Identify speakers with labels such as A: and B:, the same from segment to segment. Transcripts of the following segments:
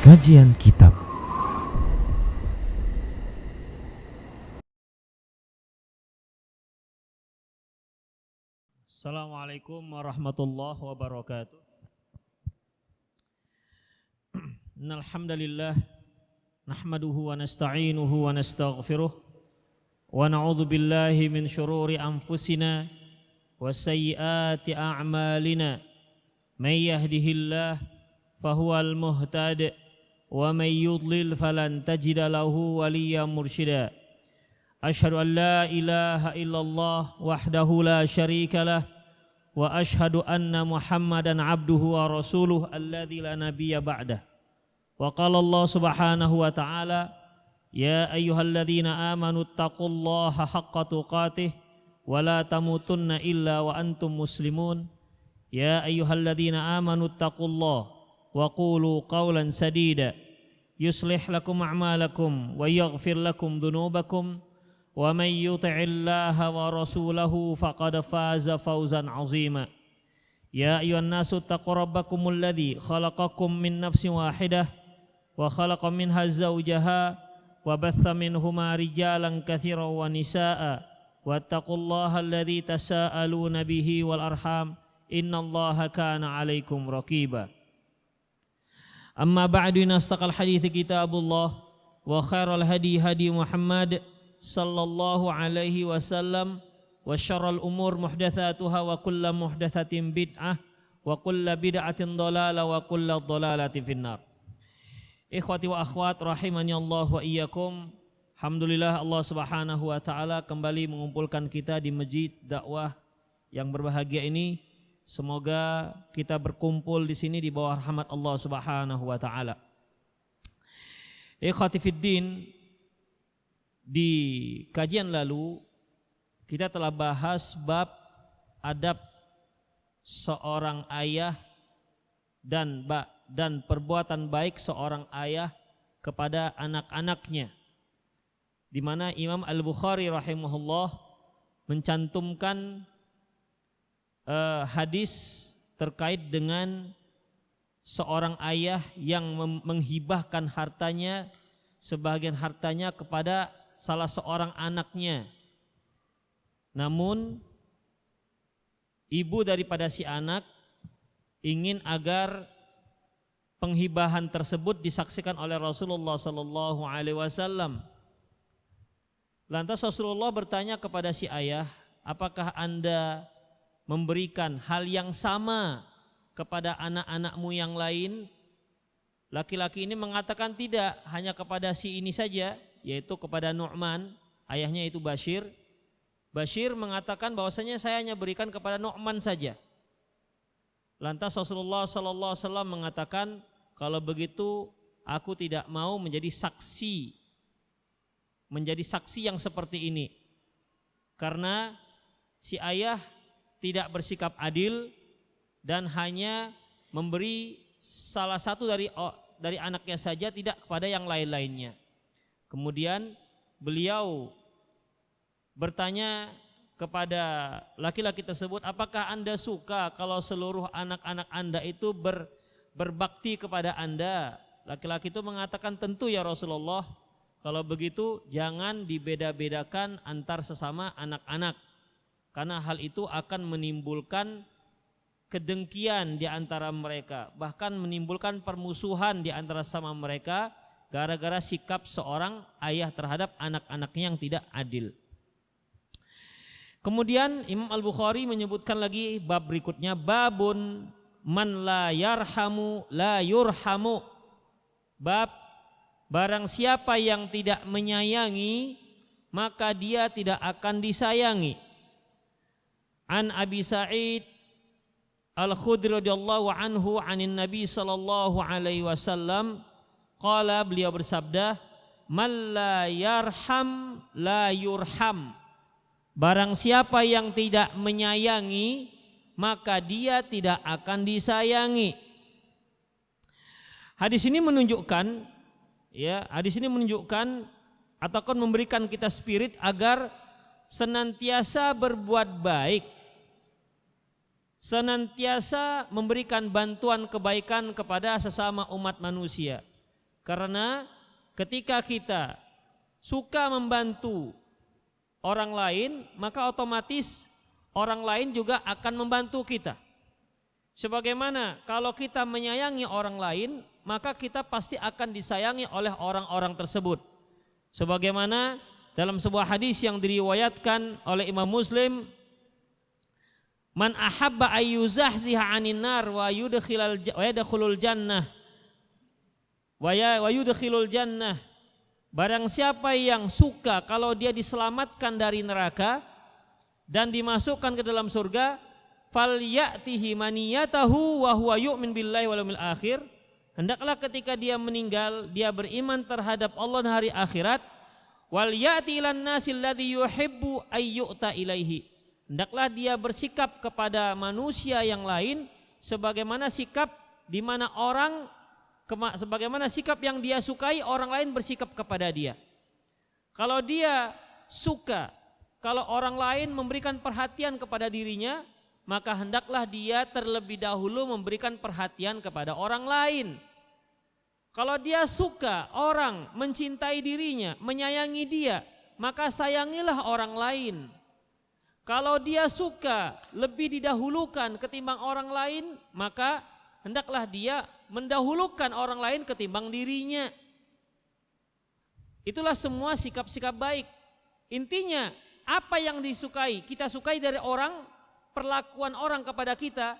A: Kajian Kitab.
B: Assalamualaikum warahmatullahi wabarakatuh. Innal hamdalillah nahmaduhu wa nasta'inuhu wa nastaghfiruh wa na'udzu billahi min syururi anfusina wa sayyiati a'malina. May yahdihillah fahuwal muhtadi wa may yudlil falan tajida lahu waliyyan mursyida. Asyhadu an la ilaha illallah wahdahu la syarika lah wa asyhadu anna Muhammadan abduhu wa rasuluh alladzi la nabiyya ba'dah. Wa qala Allah subhanahu wa ta'ala ya ayyuhalladzina amanu taqullaha haqqa tuqatih wa la tamutunna illa wa antum muslimun. Ya ayyuhalladzina amanu taqullaha wa qulu qawlan sadida yuslih lakum a'malakum wa yaghfir lakum dhunubakum wa man yuti'illaha wa rasulahu faqad faza fawzan 'azima. Ya ayyuhan nasu taqu rabbakumul ladzi khalaqakum min nafsin wahidah wa khalaqa minha zawjaha wa batha minhuma rijalan katsiran wa nisaa'a wattaqullaha alladzi tasaaluna bihi wal arham innallaha kana 'alaikum raqiba. Amma ba'du, nastaqal hadithi kitabullah wa khairal hadi hadi Muhammad sallallahu alaihi wasallam wa syarrul umur muhdatsatuha wa kullu muhdatsatin bid'ah wa kullu bid'atin dhalalah wa kullu dhalalatin finnar. Ikhwati wa akhwat rahimani Allah wa iyyakum. Alhamdulillah Allah Subhanahu wa taala kembali mengumpulkan kita di masjid dakwah yang berbahagia ini. Semoga kita berkumpul di sini di bawah rahmat Allah Subhanahu wa taala. Ikhwati fiddin, di kajian lalu kita telah bahas bab adab seorang ayah dan perbuatan baik seorang ayah kepada anak-anaknya, di mana Imam Al-Bukhari rahimahullah mencantumkan hadis terkait dengan seorang ayah yang menghibahkan hartanya, sebagian hartanya kepada salah seorang anaknya. Namun ibu daripada si anak ingin agar penghibahan tersebut disaksikan oleh Rasulullah sallallahu alaihi wasallam. Lantas Rasulullah bertanya kepada si ayah, apakah Anda memberikan hal yang sama kepada anak-anakmu yang lain? Laki-laki ini mengatakan tidak, hanya kepada si ini saja, yaitu kepada Nu'man, ayahnya itu Bashir. Bashir mengatakan bahwasanya saya hanya berikan kepada Nu'man saja. Lantas Rasulullah sallallahu alaihi wasallam mengatakan, kalau begitu aku tidak mau menjadi saksi yang seperti ini, karena si ayah tidak bersikap adil dan hanya memberi salah satu dari anaknya saja, tidak kepada yang lain-lainnya. Kemudian beliau bertanya kepada laki-laki tersebut, apakah Anda suka kalau seluruh anak-anak Anda itu berbakti kepada Anda? Laki-laki itu mengatakan, tentu ya Rasulullah, kalau begitu jangan dibeda-bedakan antar sesama anak-anak, karena hal itu akan menimbulkan kedengkian di antara mereka, bahkan menimbulkan permusuhan di antara sama mereka gara-gara sikap seorang ayah terhadap anak-anaknya yang tidak adil. Kemudian Imam Al-Bukhari menyebutkan lagi bab berikutnya, babun man la yarhamu la yurhamu. Bab barang siapa yang tidak menyayangi maka dia tidak akan disayangi. An Abi Sa'id Al-Khudri radhiyallahu anhu anin Nabi sallallahu alaihi wasallam qala, beliau bersabda, man la yarham la yurham. Barang siapa yang tidak menyayangi maka dia tidak akan disayangi. Hadis ini menunjukkan ataupun memberikan kita spirit agar senantiasa berbuat baik, senantiasa memberikan bantuan kebaikan kepada sesama umat manusia. Karena ketika kita suka membantu orang lain, maka otomatis orang lain juga akan membantu kita. Sebagaimana kalau kita menyayangi orang lain, maka kita pasti akan disayangi oleh orang-orang tersebut. Sebagaimana dalam sebuah hadis yang diriwayatkan oleh Imam Muslim, man ahabba ayyuzahziha 'anil nar wa yudkhilul jannah wa yudkhilul jannah. Barang siapa yang suka kalau dia diselamatkan dari neraka dan dimasukkan ke dalam surga, falyatihi maniyatahu wa huwa yu'min billahi wal yawmil akhir. Hendaklah ketika dia meninggal dia beriman terhadap Allah dan hari akhirat. Wal ya'ti ilan nasil ladzi yuhibbu ayyu'ta ilaihi. Hendaklah dia bersikap kepada manusia yang lain sebagaimana sikap di mana sebagaimana sikap yang dia sukai orang lain bersikap kepada dia. Kalau dia suka kalau orang lain memberikan perhatian kepada dirinya, maka hendaklah dia terlebih dahulu memberikan perhatian kepada orang lain. Kalau dia suka orang mencintai dirinya, menyayangi dia, maka sayangilah orang lain. Kalau dia suka lebih didahulukan ketimbang orang lain, maka hendaklah dia mendahulukan orang lain ketimbang dirinya. Itulah semua sikap-sikap baik. Intinya apa yang disukai, kita sukai dari orang, perlakuan orang kepada kita.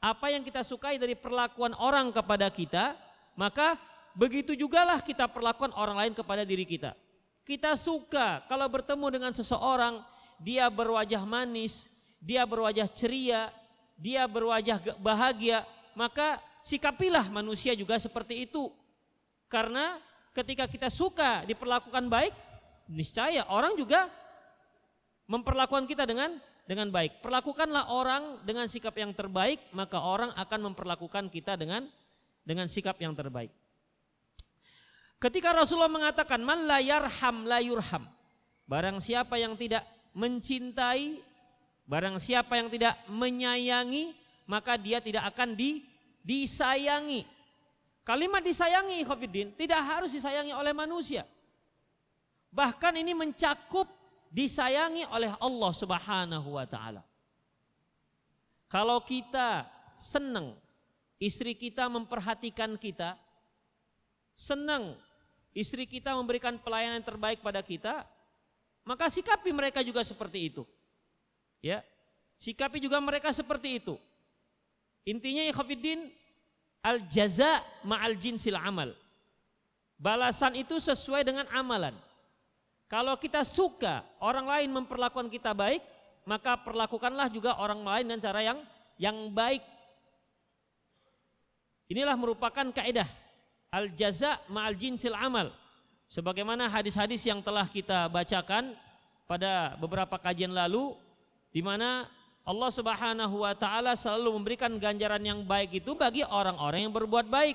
B: Apa yang kita sukai dari perlakuan orang kepada kita, maka begitu jugalah kita perlakuan orang lain kepada diri kita. Kita suka kalau bertemu dengan seseorang, dia berwajah manis, dia berwajah ceria, dia berwajah bahagia, maka sikapilah manusia juga seperti itu. Karena ketika kita suka diperlakukan baik, niscaya orang juga memperlakukan kita dengan baik. Perlakukanlah orang dengan sikap yang terbaik, maka orang akan memperlakukan kita dengan sikap yang terbaik. Ketika Rasulullah mengatakan man la yarham la yurham, barang siapa yang tidak mencintai, barang siapa yang tidak menyayangi, maka dia tidak akan disayangi. Kalimat disayangi Khofiddin tidak harus disayangi oleh manusia. Bahkan ini mencakup disayangi oleh Allah Subhanahu wa taala. Kalau kita senang istri kita memperhatikan kita, senang istri kita memberikan pelayanan yang terbaik pada kita, maka sikapi mereka juga seperti itu. Ya, sikapi juga mereka seperti itu. Intinya ya Khofiddin, al jaza ma'al jinsil amal. Balasan itu sesuai dengan amalan. Kalau kita suka orang lain memperlakukan kita baik, maka perlakukanlah juga orang lain dengan cara yang baik. Inilah merupakan kaidah al jaza ma'al jinsil amal. Sebagaimana hadis-hadis yang telah kita bacakan pada beberapa kajian lalu, di mana Allah Subhanahu wa taala selalu memberikan ganjaran yang baik itu bagi orang-orang yang berbuat baik.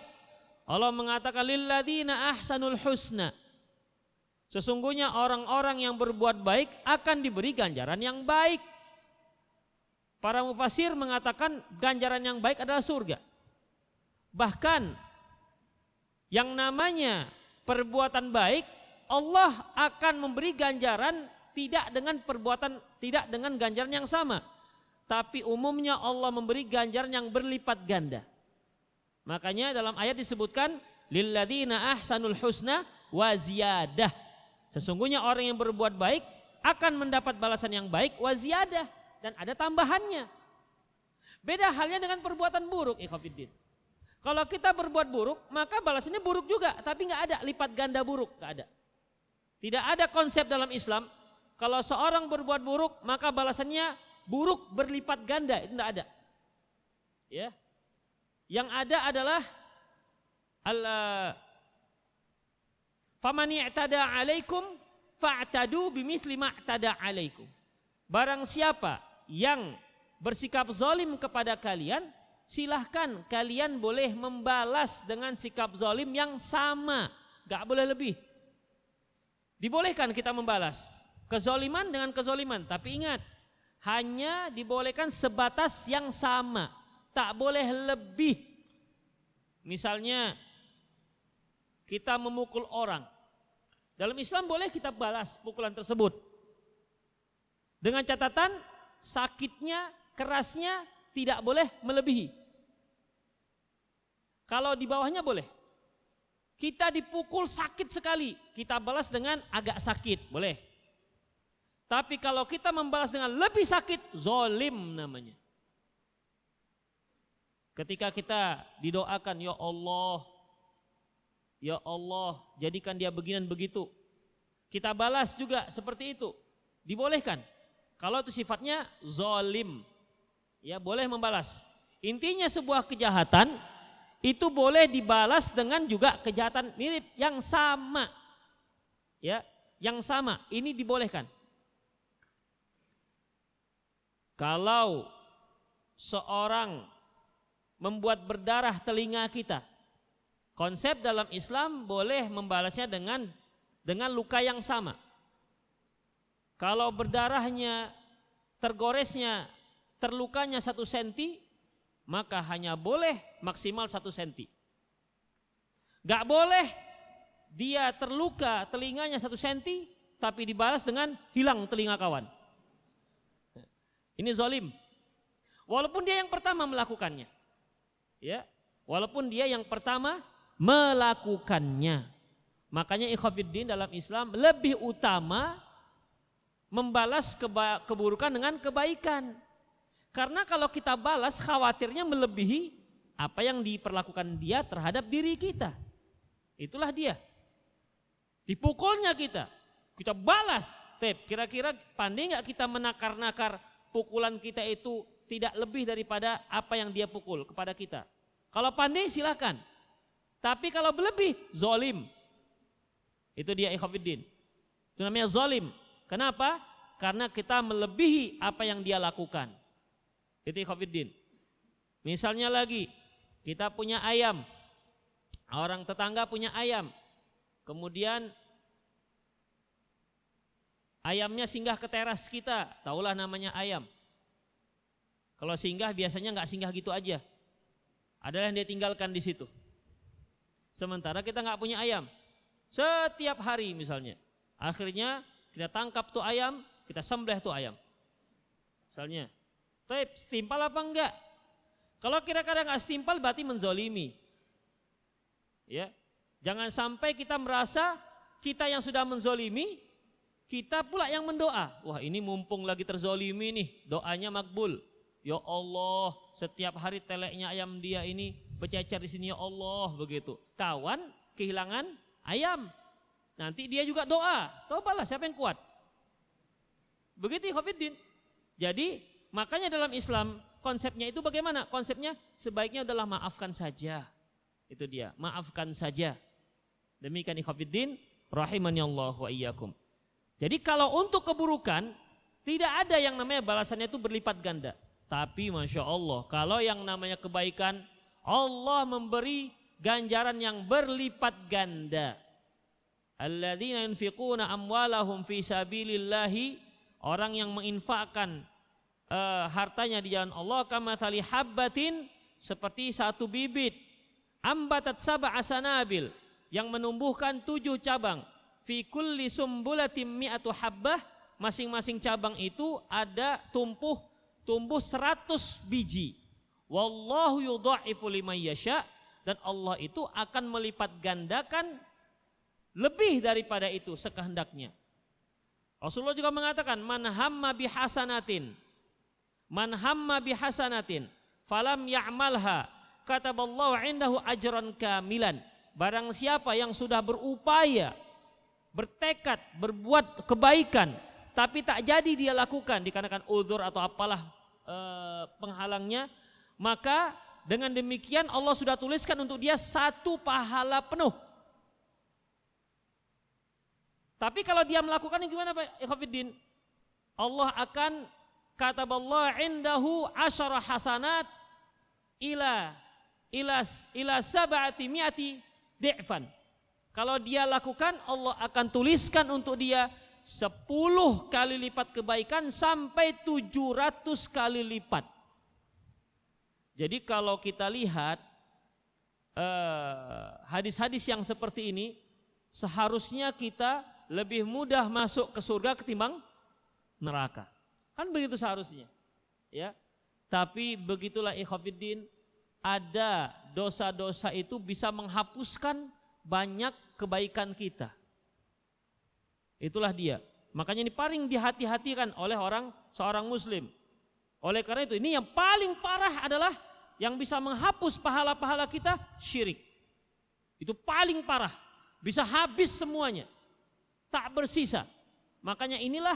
B: Allah mengatakan lilladzina ahsanul husna. Sesungguhnya orang-orang yang berbuat baik akan diberi ganjaran yang baik. Para mufasir mengatakan ganjaran yang baik adalah surga. Bahkan yang namanya perbuatan baik, Allah akan memberi ganjaran tidak dengan ganjaran yang sama. Tapi umumnya Allah memberi ganjaran yang berlipat ganda. Makanya dalam ayat disebutkan lilladzina ahsanul husna wa ziyadah. Sesungguhnya orang yang berbuat baik akan mendapat balasan yang baik wa ziyadah, dan ada tambahannya. Beda halnya dengan perbuatan buruk, ikhwatiddin. Kalau kita berbuat buruk, maka balasannya buruk juga, tapi enggak ada lipat ganda buruk, enggak ada. Tidak ada konsep dalam Islam kalau seorang berbuat buruk maka balasannya buruk berlipat ganda, itu enggak ada. Ya. Yang ada adalah faman i'tada 'alaikum fa'tadu bimithli ma i'tada 'alaikum. Barang siapa yang bersikap zalim kepada kalian, silahkan kalian boleh membalas dengan sikap zalim yang sama, enggak boleh lebih. Dibolehkan kita membalas kezaliman dengan kezaliman, tapi ingat, hanya dibolehkan sebatas yang sama, tak boleh lebih. Misalnya kita memukul orang. Dalam Islam boleh kita balas pukulan tersebut. Dengan catatan sakitnya, kerasnya tidak boleh melebihi. Kalau di bawahnya boleh. Kita dipukul sakit sekali, kita balas dengan agak sakit, boleh. Tapi kalau kita membalas dengan lebih sakit, zolim namanya. Ketika kita didoakan, ya Allah, jadikan dia begini dan begitu. Kita balas juga seperti itu, dibolehkan. Kalau itu sifatnya zolim, ya boleh membalas. Intinya sebuah kejahatan itu boleh dibalas dengan juga kejahatan mirip yang sama, ya, yang sama. Ini dibolehkan. Kalau seorang membuat berdarah telinga kita, konsep dalam Islam boleh membalasnya dengan luka yang sama. Kalau berdarahnya, tergoresnya, terlukanya 1 senti, maka hanya boleh maksimal 1 senti. Gak boleh dia terluka telinganya 1 senti, tapi dibalas dengan hilang telinga kawan. Ini zalim. Walaupun dia yang pertama melakukannya. Ya, walaupun dia yang pertama melakukannya. Makanya ikhwatiddin dalam Islam lebih utama membalas keburukan dengan kebaikan. Karena kalau kita balas khawatirnya melebihi apa yang diperlakukan dia terhadap diri kita. Itulah dia. Dipukulnya kita balas. Kira-kira pandai gak kita menakar-nakar pukulan kita itu tidak lebih daripada apa yang dia pukul kepada kita. Kalau pandai silakan. Tapi kalau berlebih, zalim. Itu dia ikhwatiddin. Itu namanya zalim. Kenapa? Karena kita melebihi apa yang dia lakukan. Itu ikhwatiddin. Misalnya lagi, kita punya ayam. Orang tetangga punya ayam. Kemudian ayamnya singgah ke teras kita. Taulah namanya ayam. Kalau singgah biasanya nggak singgah gitu aja. Ada yang dia tinggalkan di situ. Sementara kita nggak punya ayam. Setiap hari misalnya. Akhirnya kita tangkap tuh ayam, kita sembelih tuh ayam. Misalnya, tapi setimpal apa enggak? Kalau kira-kira enggak setimpal berarti menzolimi. Ya, jangan sampai kita merasa kita yang sudah menzolimi, kita pula yang mendoa. Wah ini mumpung lagi terzolimi nih, doanya makbul. Ya Allah, setiap hari teleknya ayam dia ini bercecer di sini ya Allah begitu. Kawan kehilangan ayam. Nanti dia juga doa, cobalah siapa yang kuat. Begitu ikhwatiddin. Jadi makanya dalam Islam konsepnya itu bagaimana? Konsepnya sebaiknya adalah maafkan saja. Itu dia, maafkan saja. Demikian ikhwatiddin, rahimani Allah wa iyyakum. Jadi kalau untuk keburukan tidak ada yang namanya balasannya itu berlipat ganda. Tapi Masya Allah kalau yang namanya kebaikan Allah memberi ganjaran yang berlipat ganda. Alladzina yunfiquna amwalahum fi sabilillahi, orang yang menginfakkan hartanya di jalan Allah, kamathali habbatin, seperti 1 bibit, ambatat sab'a sanabil, yang menumbuhkan 7 cabang, fi kulli sumbulatin mi'atu habbah, masing-masing cabang itu ada tumbuh 100 biji. Wallahu yudha'ifu liman yasha, dan Allah itu akan melipat gandakan lebih daripada itu sekehendaknya. Rasulullah juga mengatakan man hamma bihasanatin falam ya'malha kataballahu indahu ajran kamilan. Barang siapa yang sudah berupaya, bertekad, berbuat kebaikan tapi tak jadi dia lakukan dikarenakan uzur atau apalah penghalangnya, maka dengan demikian Allah sudah tuliskan untuk dia 1 pahala penuh. Tapi kalau dia melakukan ini gimana Pak ikhwatiddin? Allah akan kataballahu indahu 10 hasanat ila sab'ati mi'ati di'fan. Kalau dia lakukan, Allah akan tuliskan untuk dia 10 kali lipat kebaikan sampai 700 kali lipat. Jadi kalau kita lihat hadis-hadis yang seperti ini, seharusnya kita lebih mudah masuk ke surga ketimbang neraka. Kan begitu seharusnya. Ya. Tapi begitulah ikhwatiddin, ada dosa-dosa itu bisa menghapuskan banyak kebaikan kita. Itulah dia. Makanya ini paling dihati-hatikan oleh seorang muslim. Oleh karena itu, ini yang paling parah adalah yang bisa menghapus pahala-pahala kita, syirik. Itu paling parah. Bisa habis semuanya. Tak bersisa. Makanya inilah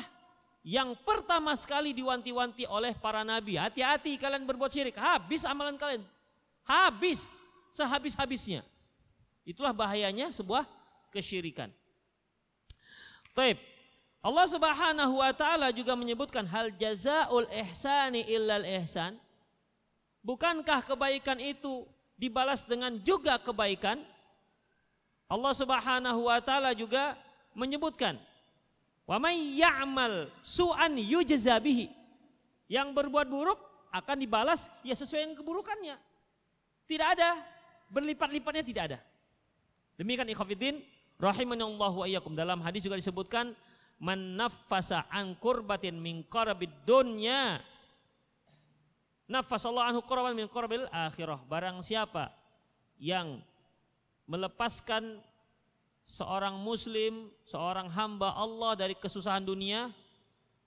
B: yang pertama sekali diwanti-wanti oleh para nabi. Hati-hati kalian berbuat syirik. Habis amalan kalian. Habis. Sehabis-habisnya. Itulah bahayanya sebuah kesyirikan. Taib. Allah Subhanahu wa taala juga menyebutkan hal jazaul ihsani illal ihsan. Bukankah kebaikan itu dibalas dengan juga kebaikan? Allah Subhanahu wa taala juga menyebutkan wa may ya'mal su'an yujza bihi. Yang berbuat buruk akan dibalas ya sesuai dengan keburukannya. Tidak ada berlipat-lipatnya, tidak ada. Demikian ikhwatiddin rahimanallahu wa iyyakum. Dalam hadis juga disebutkan man naffasa an kurbatin min qarabid dunya naffasallahu anhu qurban min qurabil akhirah. Barang siapa yang melepaskan seorang muslim, seorang hamba Allah dari kesusahan dunia,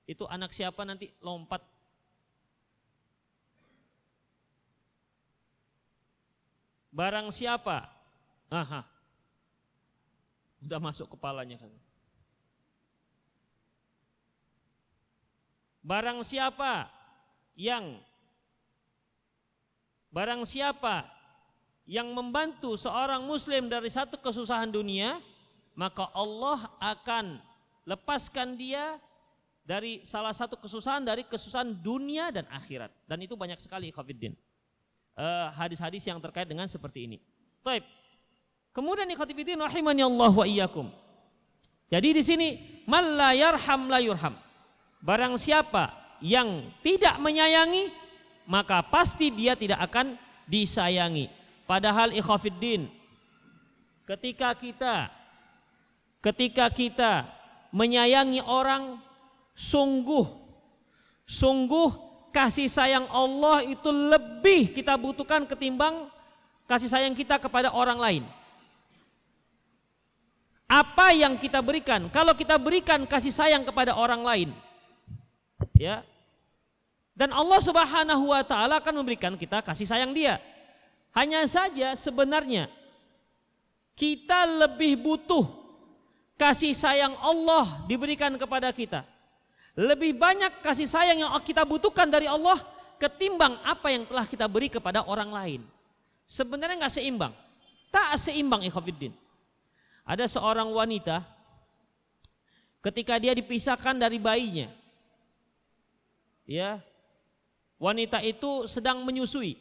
B: itu anak siapa nanti lompat. Barang siapa, udah masuk kepalanya kan. Barang siapa yang membantu seorang muslim dari satu kesusahan dunia, maka Allah akan lepaskan dia dari salah satu kesusahan, dari kesusahan dunia dan akhirat. Dan itu banyak sekali ikhwatiddin. Hadis-hadis yang terkait dengan seperti ini. Taib. Kemudian ikhwatiddin rahimani Allah wa iyyakum. Jadi di sini man la yarham la yurham. Barang siapa yang tidak menyayangi, maka pasti dia tidak akan disayangi. Padahal ikhwatiddin, ketika kita menyayangi orang, sungguh kasih sayang Allah itu lebih kita butuhkan ketimbang kasih sayang kita kepada orang lain. Apa yang kita berikan? Kalau kita berikan kasih sayang kepada orang lain, ya, dan Allah Subhanahu wa taala akan memberikan kita kasih sayang dia. Hanya saja sebenarnya kita lebih butuh kasih sayang Allah diberikan kepada kita. Lebih banyak kasih sayang yang kita butuhkan dari Allah ketimbang apa yang telah kita beri kepada orang lain. Sebenarnya enggak seimbang. Tak seimbang ikhwatiddin. Ada seorang wanita ketika dia dipisahkan dari bayinya, ya, wanita itu sedang menyusui.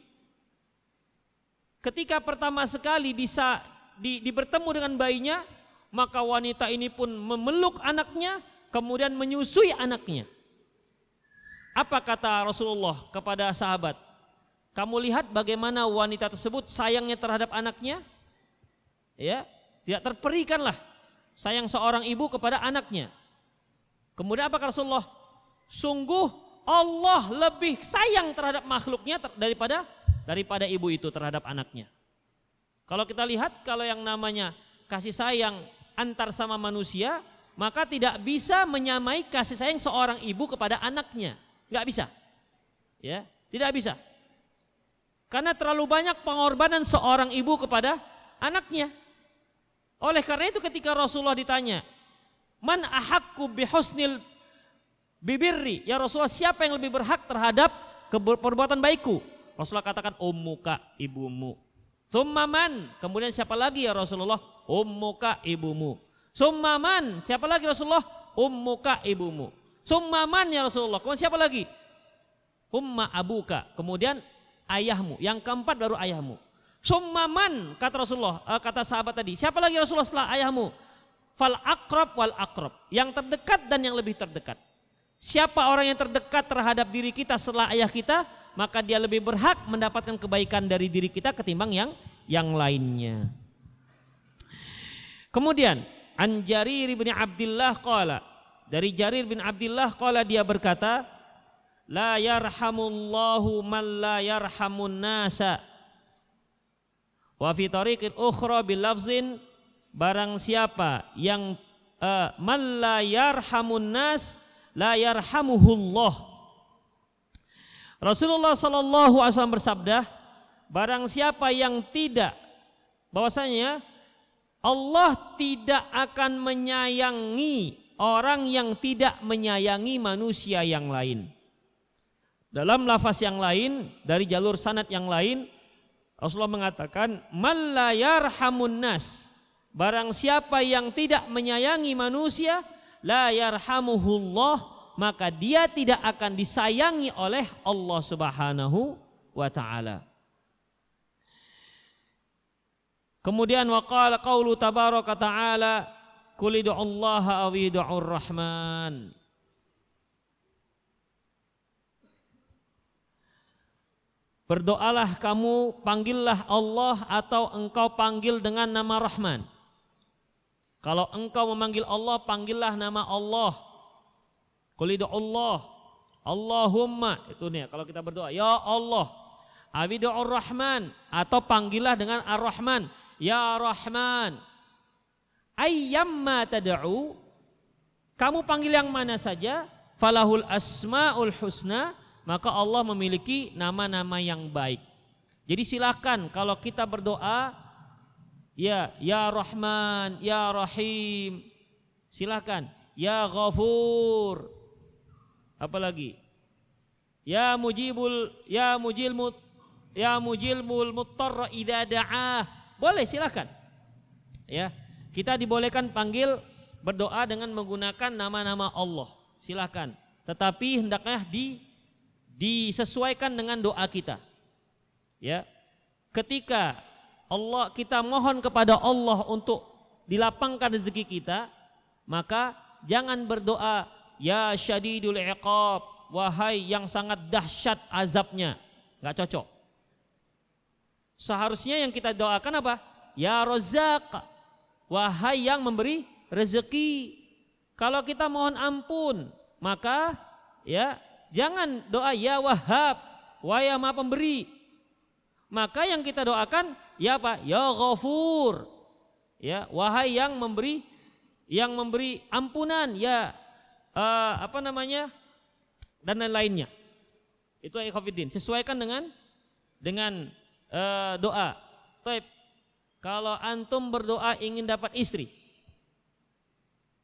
B: Ketika pertama sekali bisa bertemu dengan bayinya, maka wanita ini pun memeluk anaknya, kemudian menyusui anaknya. Apa kata Rasulullah kepada sahabat? Kamu lihat bagaimana wanita tersebut sayangnya terhadap anaknya? Ya, tidak terperikanlah sayang seorang ibu kepada anaknya. Kemudian apa kata Rasulullah? Sungguh Allah lebih sayang terhadap makhluknya daripada ibu itu terhadap anaknya. Kalau kita lihat, kalau yang namanya kasih sayang antar sama manusia, maka tidak bisa menyamai kasih sayang seorang ibu kepada anaknya. Enggak bisa. Ya, tidak bisa. Karena terlalu banyak pengorbanan seorang ibu kepada anaknya. Oleh karena itu ketika Rasulullah ditanya, "Man ahaqqu bihusnil bibirri?" Ya Rasulullah, siapa yang lebih berhak terhadap perbuatan baikku? Rasulullah katakan, ummuka, ibumu. Tsumma man? Kemudian siapa lagi ya Rasulullah? Ummuka, ibumu. Tsumma man? Siapa lagi Rasulullah? Ummuka, ibumu. Tsumma man ya Rasulullah? Kemudian siapa lagi? Umma abuka. Kemudian ayahmu. Yang keempat baru ayahmu. Tsumma man? Kata Rasulullah, kata sahabat tadi. Siapa lagi Rasulullah setelah ayahmu? Fal aqrab wal aqrab. Yang terdekat dan yang lebih terdekat. Siapa orang yang terdekat terhadap diri kita setelah ayah kita, maka dia lebih berhak mendapatkan kebaikan dari diri kita ketimbang yang lainnya. Kemudian an Jarir bin Abdullah qala, dari Jarir bin Abdullah qala dia berkata, la yarhamullahu man la yarhamun nasa. Wa fi tariqin ukhra bil lafzin, barang siapa yang man la yarhamun nas la yarhamuhullah. Rasulullah sallallahu alaihi wasallam bersabda, barang siapa yang tidak, bahwasanya Allah tidak akan menyayangi orang yang tidak menyayangi manusia yang lain. Dalam lafaz yang lain, dari jalur sanad yang lain, Rasulullah mengatakan, man la yarhamun nas, barang siapa yang tidak menyayangi manusia, la yarhamuhullah, maka dia tidak akan disayangi oleh Allah Subhanahu wa taala. Kemudian waqala qaulu tabaraka ta'ala, qul ud'ullaha aw ud'ur rahman. Berdoalah kamu, panggillah Allah atau engkau panggil dengan nama Rahman. Kalau engkau memanggil Allah, panggillah nama Allah. Qul ud'ullah, Allahumma, itu nih kalau kita berdoa, ya Allah. Awidur Rahman, atau panggillah dengan Ar-Rahman, ya Rahman. Ayyamma tad'u, kamu panggil yang mana saja, falahul asmaul husna, maka Allah memiliki nama-nama yang baik. Jadi silakan kalau kita berdoa, ya Rahman, ya Rahim, silakan, ya Ghafur, apalagi, ya mujilmul muttarra idza da'ah, boleh silakan. Ya, kita dibolehkan panggil berdoa dengan menggunakan nama-nama Allah, silakan. Tetapi hendaknya disesuaikan dengan doa kita. Ya, ketika kita mohon kepada Allah untuk dilapangkan rezeki kita, maka jangan berdoa ya syadidul iqab, wahai yang sangat dahsyat azabnya, nggak cocok. Seharusnya yang kita doakan apa? Ya Razzaq, wahai yang memberi rezeki. Kalau kita mohon ampun, maka ya jangan doa ya Wahhab, wahai yang Maha Pemberi. Maka yang kita doakan ya apa? Ya Ghafur, ya wahai yang memberi ampunan, ya dan lain-lainnya. Itu ikhwatiddin, sesuaikan dengan doa. Taib. Kalau antum berdoa ingin dapat istri,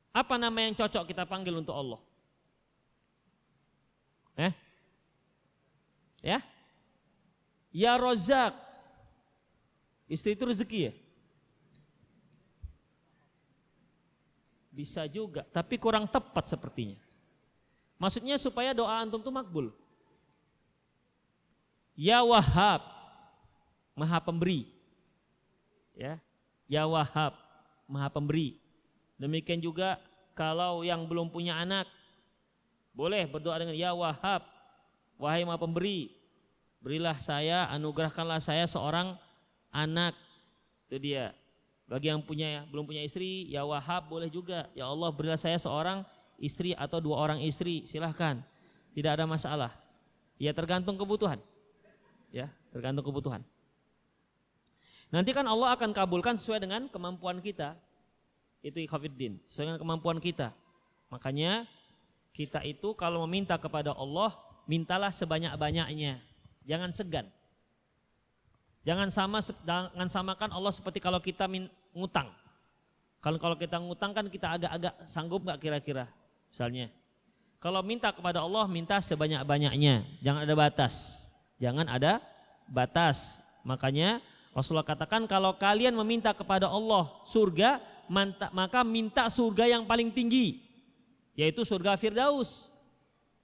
B: apa nama yang cocok kita panggil untuk Allah? Ya Razzaq. Istri itu rezeki ya? Bisa juga, tapi kurang tepat sepertinya. Maksudnya supaya doa antum itu makbul. Ya Wahhab, Maha Pemberi. Ya Wahhab, Maha Pemberi. Demikian juga kalau yang belum punya anak, boleh berdoa dengan ya Wahhab, wahai Maha Pemberi, berilah saya, anugerahkanlah saya seorang anak. Itu dia. Bagi yang belum punya istri, ya Wahhab boleh juga. Ya Allah, berilah saya seorang istri atau 2 orang istri, silahkan, tidak ada masalah. Ya tergantung kebutuhan. Ya tergantung kebutuhan. Nanti kan Allah akan kabulkan sesuai dengan kemampuan kita. Itu ikhwatiddin, sesuai dengan kemampuan kita. Makanya kita itu kalau meminta kepada Allah, mintalah sebanyak-banyaknya. Jangan segan. Jangan samakan Allah seperti kalau kita ngutang. Kalau kita ngutang kan kita agak-agak sanggup nggak kira-kira. Misalnya, kalau minta kepada Allah, minta sebanyak-banyaknya. Jangan ada batas. Jangan ada batas. Makanya Rasulullah katakan kalau kalian meminta kepada Allah surga, maka minta surga yang paling tinggi, yaitu surga Firdaus.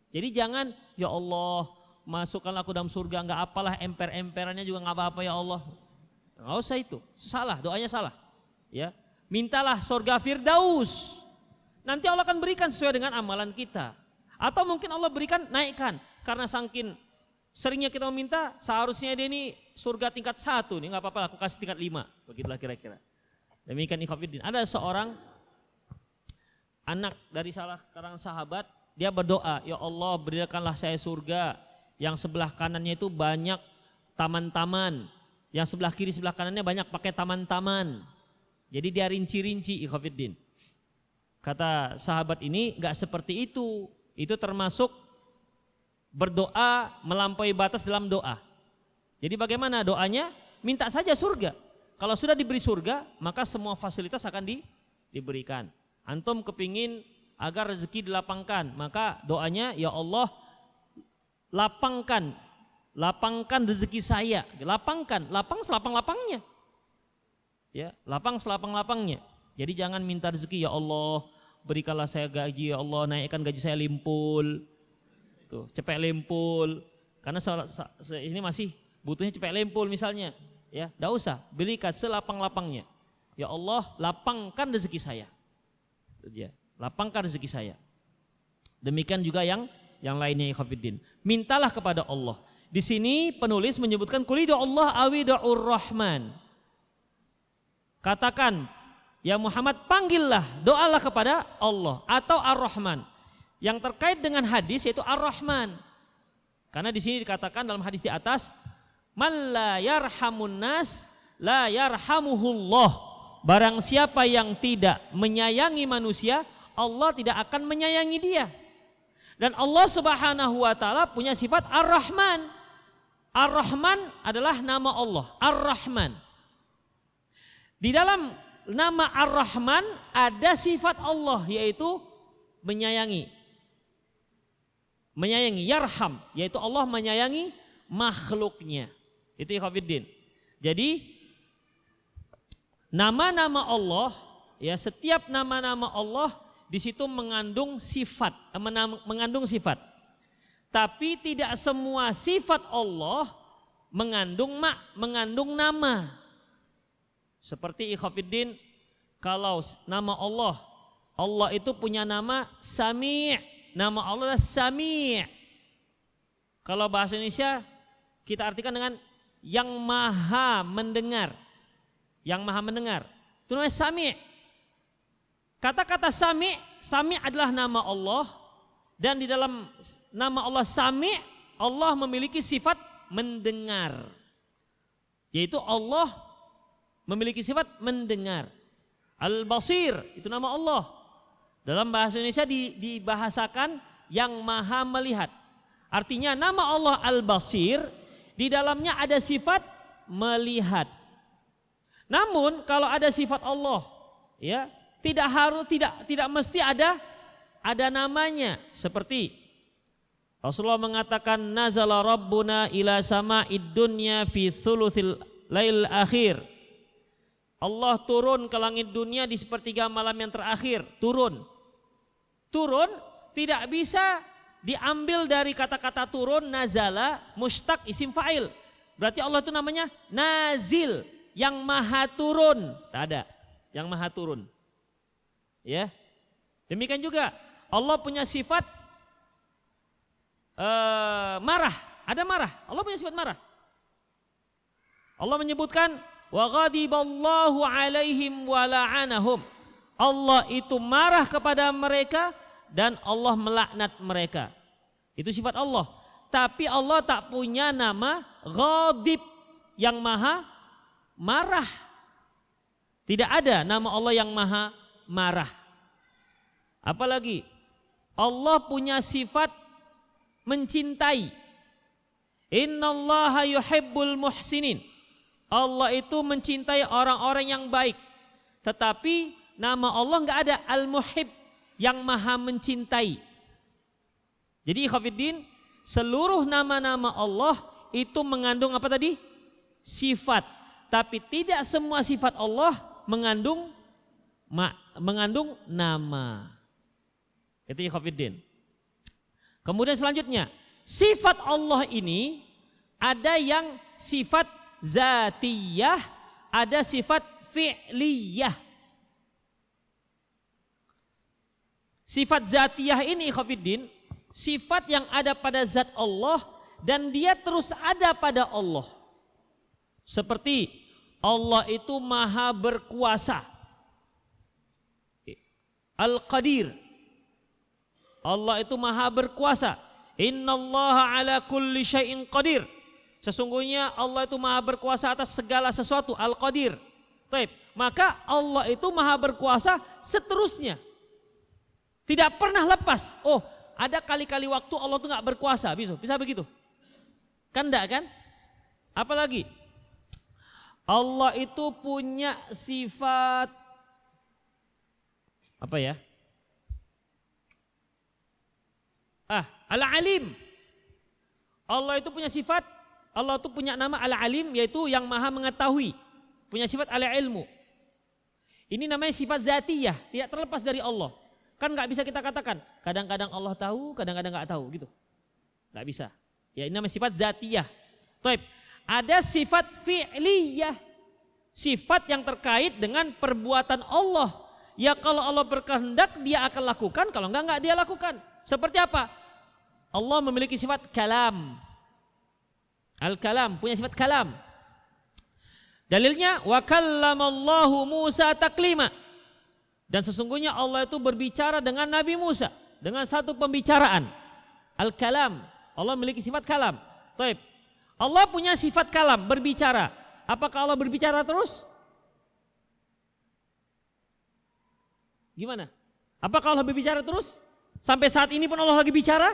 B: Jadi jangan, ya Allah masukkanlah aku dalam surga, nggak apalah emper-emperannya juga nggak apa-apa ya Allah. Nggak usah itu, salah, doanya salah. Ya, mintalah surga Firdaus. Nanti Allah akan berikan sesuai dengan amalan kita. Atau mungkin Allah berikan naikkan karena seringnya kita meminta, seharusnya dia ini surga tingkat 1 nih, nggak apa-apa, aku kasih tingkat 5, begitulah kira-kira. Demikian ikhwatiddin. Ada seorang anak dari salah seorang sahabat, dia berdoa, ya Allah berikanlah saya surga yang sebelah kanannya itu banyak taman-taman, yang sebelah kiri sebelah kanannya banyak pakai taman-taman. Jadi dia rinci-rinci ikhwatiddin. Kata sahabat ini nggak seperti itu termasuk berdoa melampaui batas dalam doa. Jadi bagaimana doanya? Minta saja surga. Kalau sudah diberi surga, maka semua fasilitas akan diberikan. Antum kepingin agar rezeki dilapangkan, maka doanya, ya Allah lapangkan rezeki saya, lapang selapang-lapangnya. Ya, lapang selapang-lapangnya. Jadi jangan minta rezeki, ya Allah berikanlah saya gaji, ya Allah naikkan gaji saya limpul. Tuh, cepet limpul. Karena ini masih butuhnya cepet limpul misalnya. Ya, enggak usah, berikan selapang-lapangnya. Ya Allah, lapangkan rezeki saya. Ya, lapangkan rezeki saya. Demikian juga yang lainnya ikhwatiddin. Mintalah kepada Allah. Di sini penulis menyebutkan qul Allah awida'ur rahman. Katakan, ya Muhammad panggillah, doalah kepada Allah atau Ar-Rahman. Yang terkait dengan hadis yaitu Ar-Rahman. Karena di sini dikatakan dalam hadis di atas, man la yarhamun nas la yarhamuhullah. Barang siapa yang tidak menyayangi manusia, Allah tidak akan menyayangi dia. Dan Allah Subhanahu wa taala punya sifat Ar-Rahman. Ar-Rahman adalah nama Allah, Ar-Rahman. Di dalam nama Ar-Rahman ada sifat Allah yaitu menyayangi. Menyayangi, yarham, yaitu Allah menyayangi makhluknya. Itu ikhwatiddin. Jadi nama-nama Allah, ya setiap nama-nama Allah di situ mengandung sifat. Tapi tidak semua sifat Allah mengandung nama. Seperti ikhwatiddin, kalau nama Allah itu punya nama Sami', nama Allah adalah Sami'. Kalau bahasa Indonesia kita artikan dengan yang maha mendengar. Yang maha mendengar, itu namanya Sami'. Kata-kata Sami' adalah nama Allah, dan di dalam nama Allah Sami', Allah memiliki sifat mendengar. Yaitu Allah memiliki sifat mendengar. Al-Basir itu nama Allah. Dalam bahasa Indonesia dibahasakan yang maha melihat. Artinya nama Allah Al-Basir di dalamnya ada sifat melihat. Namun kalau ada sifat Allah, ya tidak mesti ada namanya. Seperti Rasulullah mengatakan nazala rabbuna ila sama'id dunya fi thuluthil lail akhir. Allah turun ke langit dunia di sepertiga malam yang terakhir. Turun tidak bisa diambil dari kata-kata turun, nazala, mustaq isim fa'il. Berarti Allah itu namanya nazil, yang maha turun. Tak ada yang maha turun. Ya. Demikian juga Allah punya sifat marah. Ada marah. Allah punya sifat marah. Allah menyebutkan wa ghadiballahu alaihim wa la'anahum. Allah itu marah kepada mereka dan Allah melaknat mereka. Itu sifat Allah. Tapi Allah tak punya nama ghadib, yang maha marah. Tidak ada nama Allah yang maha marah. Apalagi Allah punya sifat mencintai. Innallaha yuhibbul muhsinin. Allah itu mencintai orang-orang yang baik. Tetapi nama Allah enggak ada Al-Muhib, yang maha mencintai. Jadi ikhwatiddin, seluruh nama-nama Allah itu mengandung apa tadi? Sifat. Tapi tidak semua sifat Allah mengandung nama. Itu ikhwatiddin. Kemudian selanjutnya, sifat Allah ini ada yang sifat zatiyah, ada sifat fi'liyah. Sifat zatiyah ini ikhwatiddin, sifat yang ada pada zat Allah dan dia terus ada pada Allah. Seperti Allah itu maha berkuasa. Al-Qadir. Allah itu maha berkuasa. Innallaha ala kulli syai'in qadir. Sesungguhnya Allah itu maha berkuasa atas segala sesuatu. Al-Qadir. Baik, maka Allah itu maha berkuasa seterusnya. Tidak pernah lepas. Oh, ada kali-kali waktu Allah itu nggak berkuasa. Bisa begitu? Kan enggak kan? Apalagi? Allah itu punya sifat apa ya? Al-Alim. Allah itu punya sifat, Allah itu punya nama Al-Alim, yaitu yang maha mengetahui. Punya sifat Al-Ilmu. Ini namanya sifat zatiyah, tidak terlepas dari Allah. Kan nggak bisa kita katakan, kadang-kadang Allah tahu, kadang-kadang nggak tahu gitu. Nggak bisa. Ya, ini namanya sifat zatiyah. Taib. Ada sifat fi'liyah. Sifat yang terkait dengan perbuatan Allah. Ya kalau Allah berkehendak dia akan lakukan, kalau enggak dia lakukan. Seperti apa? Allah memiliki sifat kalam. Al-kalam, punya sifat kalam. Dalilnya wa kallamallahu Musa taklima. Dan sesungguhnya Allah itu berbicara dengan Nabi Musa dengan satu pembicaraan. Al-kalam. Allah memiliki sifat kalam. Taib. Allah punya sifat kalam, berbicara. Apakah Allah berbicara terus? Gimana? Apakah Allah berbicara terus? Sampai saat ini pun Allah lagi bicara?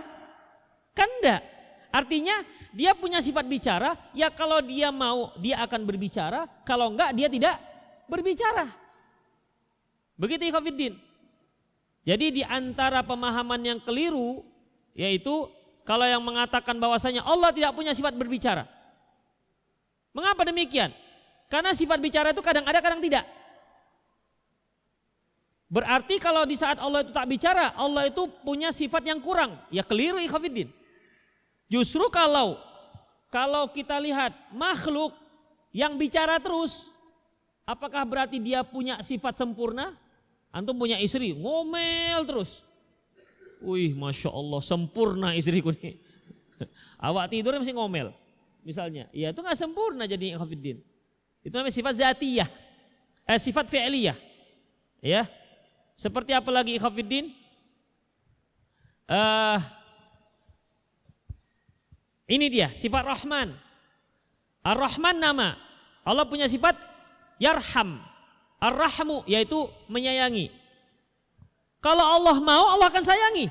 B: Kan enggak. Artinya dia punya sifat bicara, ya kalau dia mau dia akan berbicara, kalau enggak dia tidak berbicara. Begitu ikhwatiddin. Jadi di antara pemahaman yang keliru yaitu kalau yang mengatakan bahwasanya Allah tidak punya sifat berbicara. Mengapa demikian? Karena sifat bicara itu kadang ada kadang tidak. Berarti kalau di saat Allah itu tak bicara, Allah itu punya sifat yang kurang. Ya keliru ikhwatiddin. Justru kalau kita lihat makhluk yang bicara terus, apakah berarti dia punya sifat sempurna? Antum punya istri, ngomel terus. Wih, Masya Allah, sempurna istriku nih. Awak tidur mesti ngomel. Misalnya, ya itu gak sempurna jadi ikhwatiddin. Itu namanya sifat zatiyah. Sifat fi'liyah. Ya. Seperti apa lagi ikhwatiddin? Ini dia sifat Rahman. Ar-Rahman nama. Allah punya sifat Yarham. Ar-Rahmu yaitu menyayangi. Kalau Allah mau Allah akan sayangi.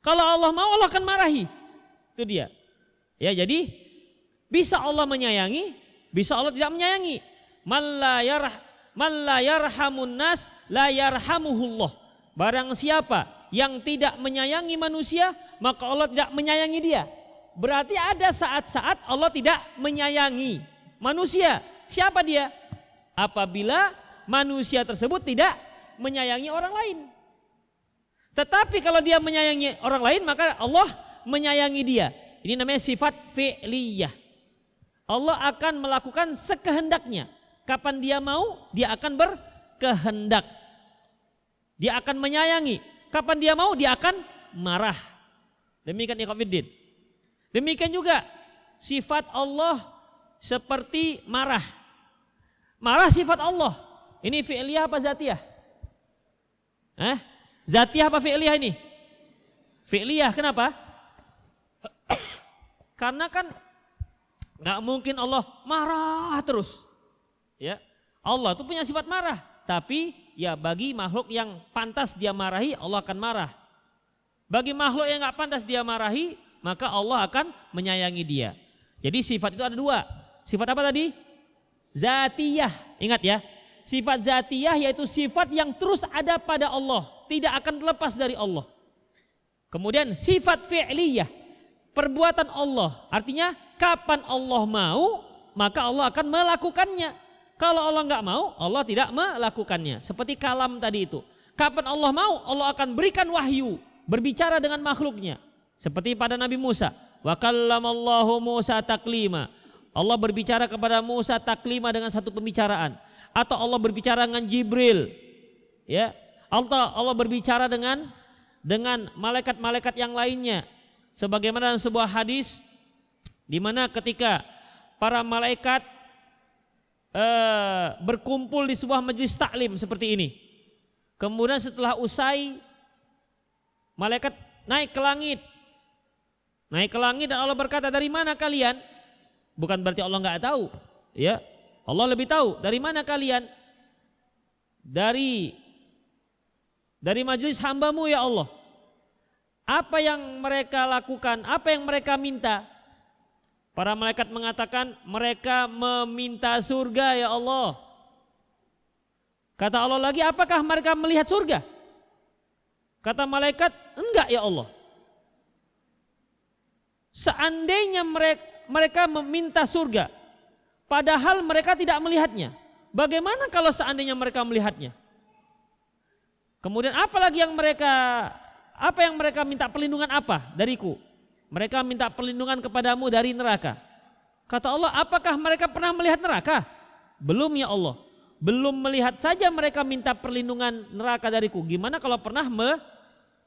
B: Kalau Allah mau Allah akan marahi. Itu dia. Ya jadi bisa Allah menyayangi, bisa Allah tidak menyayangi. Man la yarhamun nas la yarhamuhullah. Barang siapa yang tidak menyayangi manusia, maka Allah tidak menyayangi dia. Berarti ada saat-saat Allah tidak menyayangi manusia. Siapa dia? Apabila manusia tersebut tidak menyayangi orang lain. Tetapi kalau dia menyayangi orang lain, maka Allah menyayangi dia. Ini namanya sifat fi'liyah. Allah akan melakukan sekehendaknya. Kapan dia mau, dia akan berkehendak. Dia akan menyayangi. Kapan dia mau, dia akan marah. Demikian ikhwatiddin. Demikian juga sifat Allah seperti marah. Marah sifat Allah. Ini fi'liyah apa zatiyah? Zatiyah apa fi'liyah ini? Fi'liyah, kenapa? Karena kan gak mungkin Allah marah terus. Ya, Allah itu punya sifat marah. Tapi ya bagi makhluk yang pantas dia marahi, Allah akan marah. Bagi makhluk yang gak pantas dia marahi, maka Allah akan menyayangi dia. Jadi sifat itu ada dua. Sifat apa tadi? Zatiyah. Ingat ya. Sifat zatiyah yaitu sifat yang terus ada pada Allah. Tidak akan terlepas dari Allah. Kemudian sifat fi'liyah. Perbuatan Allah. Artinya kapan Allah mau maka Allah akan melakukannya. Kalau Allah nggak mau Allah tidak melakukannya. Seperti kalam tadi itu. Kapan Allah mau Allah akan berikan wahyu. Berbicara dengan makhluknya. Seperti pada Nabi Musa. Wa kallamallahu Musa taklima. Allah berbicara kepada Musa taklima dengan satu pembicaraan. Atau Allah berbicara dengan Jibril. Ya. Allah berbicara dengan malaikat-malaikat yang lainnya. Sebagaimana dalam sebuah hadis Di mana ketika para malaikat berkumpul di sebuah majelis taklim seperti ini. Kemudian setelah usai, malaikat naik ke langit. Naik ke langit dan Allah berkata, dari mana kalian? Bukan berarti Allah nggak tahu, ya. Allah lebih tahu. Dari mana kalian? Dari majelis hambamu ya Allah. Apa yang mereka lakukan? Apa yang mereka minta? Para malaikat mengatakan mereka meminta surga ya Allah. Kata Allah lagi, apakah mereka melihat surga? Kata malaikat, enggak ya Allah. Seandainya mereka meminta surga, padahal mereka tidak melihatnya. Bagaimana kalau seandainya mereka melihatnya? Kemudian apa yang mereka minta perlindungan apa dariku? Mereka minta perlindungan kepadamu dari neraka. Kata Allah, apakah mereka pernah melihat neraka? Belum ya Allah. Belum melihat saja mereka minta perlindungan neraka dariku. Gimana kalau pernah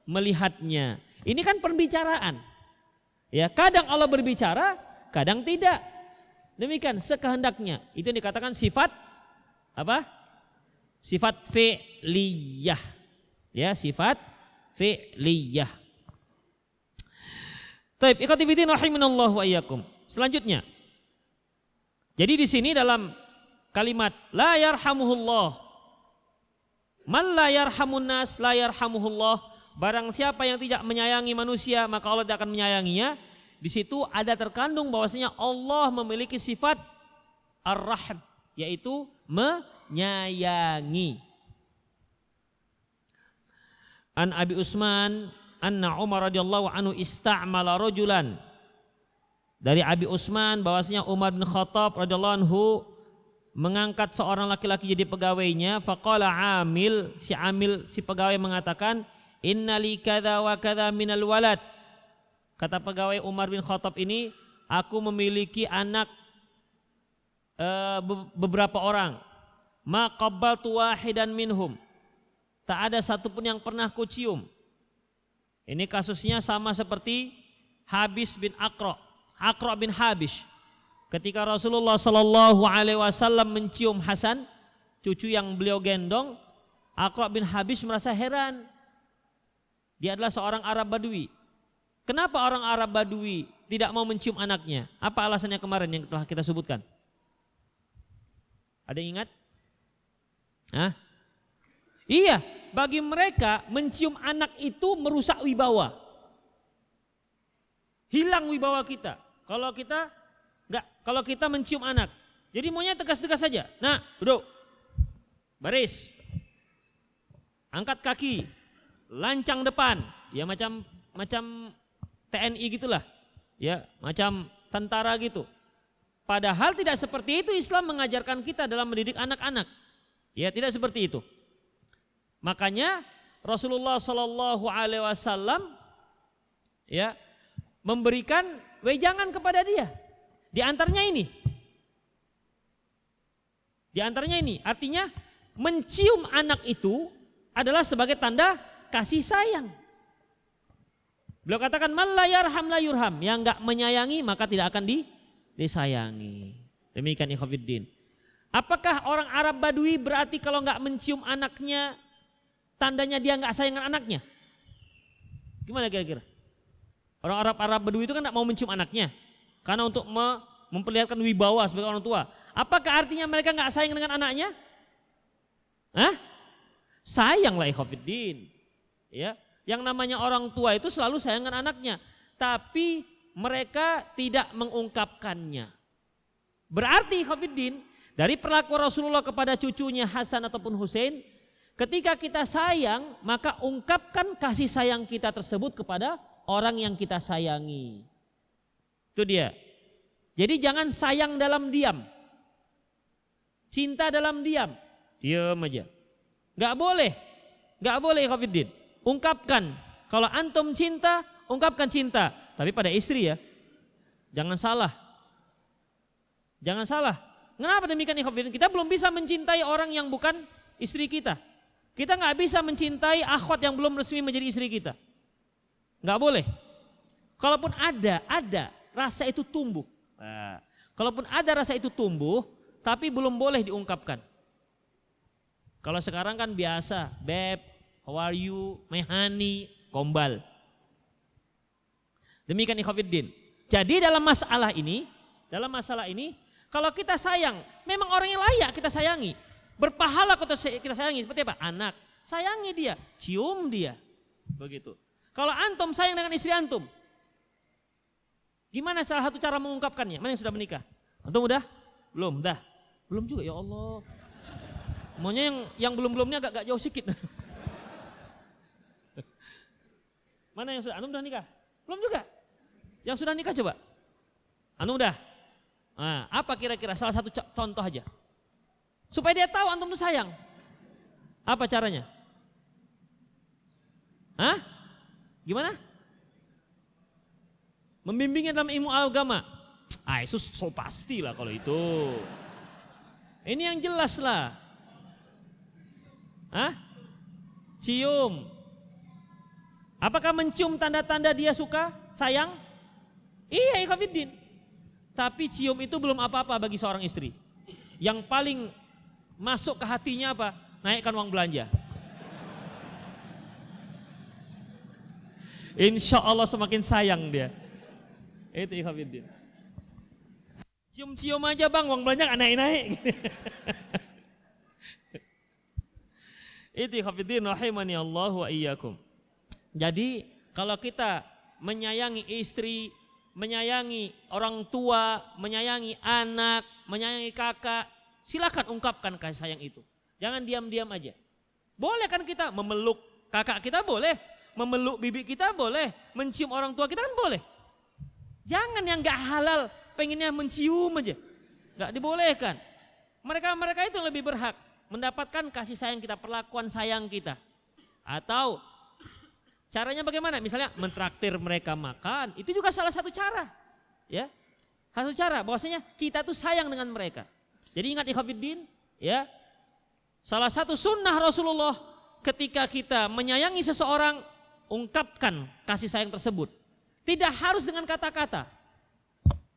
B: melihatnya? Ini kan pembicaraan. Ya, kadang Allah berbicara, kadang tidak. Demikian sekehendaknya. Itu yang dikatakan sifat apa? Sifat fi'liyah. Ya, sifat fi'liyah. Taib, ikhwati fillah rahimanallahu wa iyyakum. Selanjutnya. Jadi di sini dalam kalimat la yarhamuhullah. Man la yarhamun nas la yarhamuhullah. Barang siapa yang tidak menyayangi manusia maka Allah tidak akan menyayanginya. Di situ ada terkandung bahwasanya Allah memiliki sifat ar-rahm, yaitu menyayangi. An Abi Utsman anna Umar radhiyallahu anhu ista'mala rajulan. Dari Abi Utsman bahwasanya Umar bin Khattab radhiyallahu anhu mengangkat seorang laki-laki jadi pegawainya. Faqala amil, si pegawai mengatakan, innali kadza wa kadza minal walad. Kata pegawai Umar bin Khattab ini, aku memiliki anak beberapa orang. Ma qabbaltu wahidan minhum. Tak ada satupun yang pernah kucium. Ini kasusnya sama seperti Habis bin Aqra bin Habis. Ketika Rasulullah Sallallahu Alaihi Wasallam mencium Hasan, cucu yang beliau gendong, Aqra bin Habis merasa heran. Dia adalah seorang Arab Badui. Kenapa orang Arab Badui tidak mau mencium anaknya? Apa alasannya kemarin yang telah kita sebutkan? Ada yang ingat? Hah? Iya, bagi mereka mencium anak itu merusak wibawa. Hilang wibawa kita. Kalau kita mencium anak. Jadi maunya tegas-tegas saja. Nah, duduk. Baris. Angkat kaki. Lancang depan. Ya macam TNI gitulah. Ya, macam tentara gitu. Padahal tidak seperti itu Islam mengajarkan kita dalam mendidik anak-anak. Ya, tidak seperti itu. Makanya Rasulullah Sallallahu Alaihi Wasallam ya memberikan wejangan kepada dia. Di antaranya ini, artinya mencium anak itu adalah sebagai tanda kasih sayang. Beliau katakan man la yarham la yurham, yang enggak menyayangi maka tidak akan disayangi. Demikian ikhwatiddin. Apakah orang Arab Badui berarti kalau enggak mencium anaknya tandanya dia enggak sayang anaknya? Gimana kira-kira? Orang Arab Badui itu kan enggak mau mencium anaknya karena untuk memperlihatkan wibawa sebagai orang tua. Apakah artinya mereka enggak sayang dengan anaknya? Hah? Sayanglah ikhwatiddin. Ya, yang namanya orang tua itu selalu sayang dengan anaknya, tapi mereka tidak mengungkapkannya. Berarti ikhwatiddin, dari perlakuan Rasulullah kepada cucunya Hasan ataupun Husain, ketika kita sayang, maka ungkapkan kasih sayang kita tersebut kepada orang yang kita sayangi. Itu dia. Jadi jangan sayang dalam diam. Cinta dalam diam. Diam aja. Gak boleh ikhwatiddin. Ungkapkan. Kalau antum cinta, ungkapkan cinta. Tapi pada istri ya. Jangan salah. Kenapa demikian ikhwatiddin? Kita belum bisa mencintai orang yang bukan istri kita. Kita gak bisa mencintai akhwat yang belum resmi menjadi istri kita. Gak boleh. Kalaupun ada rasa itu tumbuh. Nah, kalaupun ada rasa itu tumbuh, tapi belum boleh diungkapkan. Kalau sekarang kan biasa, beb, how are you, my honey, gombal. Demikian ikhwatiddin. Jadi dalam masalah ini, kalau kita sayang, memang orang yang layak kita sayangi. Berpahala kita sayangi, seperti apa? Anak, sayangi dia, cium dia. Begitu. Kalau antum sayang dengan istri antum, gimana salah satu cara mengungkapkannya? Mana yang sudah menikah? Antum udah? Belum, dah. Belum juga, ya Allah. Maunya yang belum-belumnya agak jauh sedikit. Mana yang sudah? Antum udah nikah? Belum juga. Yang sudah nikah coba. Antum udah? Nah, apa kira-kira salah satu contoh aja? Supaya dia tahu antum tuh sayang. Apa caranya? Hah? Gimana? Membimbingnya dalam ilmu agama. Itu so pastilah kalau itu. Ini yang jelas lah. Hah? Cium. Apakah mencium tanda-tanda dia suka, sayang? Iya, ikhwatiddin. Tapi cium itu belum apa-apa bagi seorang istri. Yang paling masuk ke hatinya apa? Naikkan uang belanja. Insya Allah semakin sayang dia. Itu ikhwatiddin. Cium-cium aja bang, uang belanja gak naik-naik. Itu ikhwatiddin rahimani Allah wa iyyakum. Jadi kalau kita menyayangi istri, menyayangi orang tua, menyayangi anak, menyayangi kakak, silakan ungkapkan kasih sayang itu. Jangan diam-diam aja. Boleh kan kita memeluk kakak kita boleh, memeluk bibi kita boleh, mencium orang tua kita kan boleh. Jangan yang gak halal pengennya mencium aja, gak dibolehkan. Mereka itu lebih berhak mendapatkan kasih sayang kita, perlakuan sayang kita. Atau caranya bagaimana? Misalnya mentraktir mereka makan, itu juga salah satu cara. Ya, satu cara bahwasanya kita tuh sayang dengan mereka. Jadi ingat ikhwatiddin, ya. Salah satu sunnah Rasulullah ketika kita menyayangi seseorang, ungkapkan kasih sayang tersebut. Tidak harus dengan kata-kata.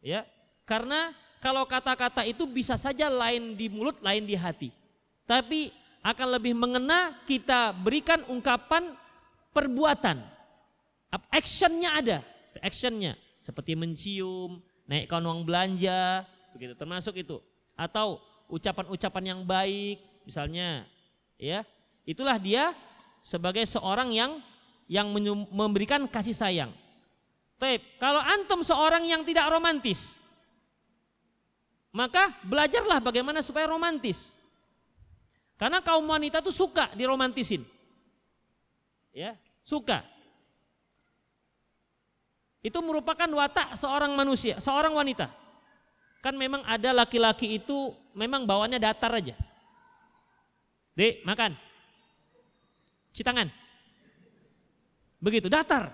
B: Ya, karena kalau kata-kata itu bisa saja lain di mulut, lain di hati. Tapi akan lebih mengena kita berikan ungkapan perbuatan. Actionnya ada, actionnya seperti mencium, naikkan uang belanja, begitu termasuk itu. Atau ucapan-ucapan yang baik, misalnya, ya, itulah dia sebagai seorang yang memberikan kasih sayang. Tapi kalau antum seorang yang tidak romantis, maka belajarlah bagaimana supaya romantis. Karena kaum wanita tuh suka diromantisin. Ya, suka. Itu merupakan watak seorang manusia, seorang wanita. Kan memang ada laki-laki itu memang bawaannya datar aja. Dek, makan. Cuci tangan. Begitu, datar.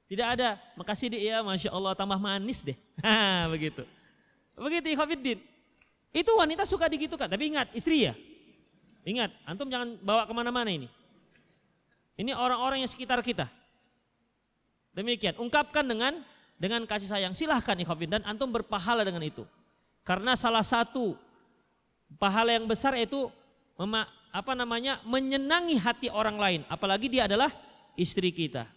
B: Tidak ada, makasih dek ya, Masya Allah tambah manis deh. Begitu. Begitu ikhwatiddin. Itu wanita suka digitukan, tapi ingat istri ya. Ingat, antum jangan bawa kemana-mana ini. Ini orang-orang yang sekitar kita. Demikian, ungkapkan dengan kasih sayang. Silahkan ikhwatiddin, dan antum berpahala dengan itu. Karena salah satu pahala yang besar itu menyenangi hati orang lain. Apalagi dia adalah istri kita.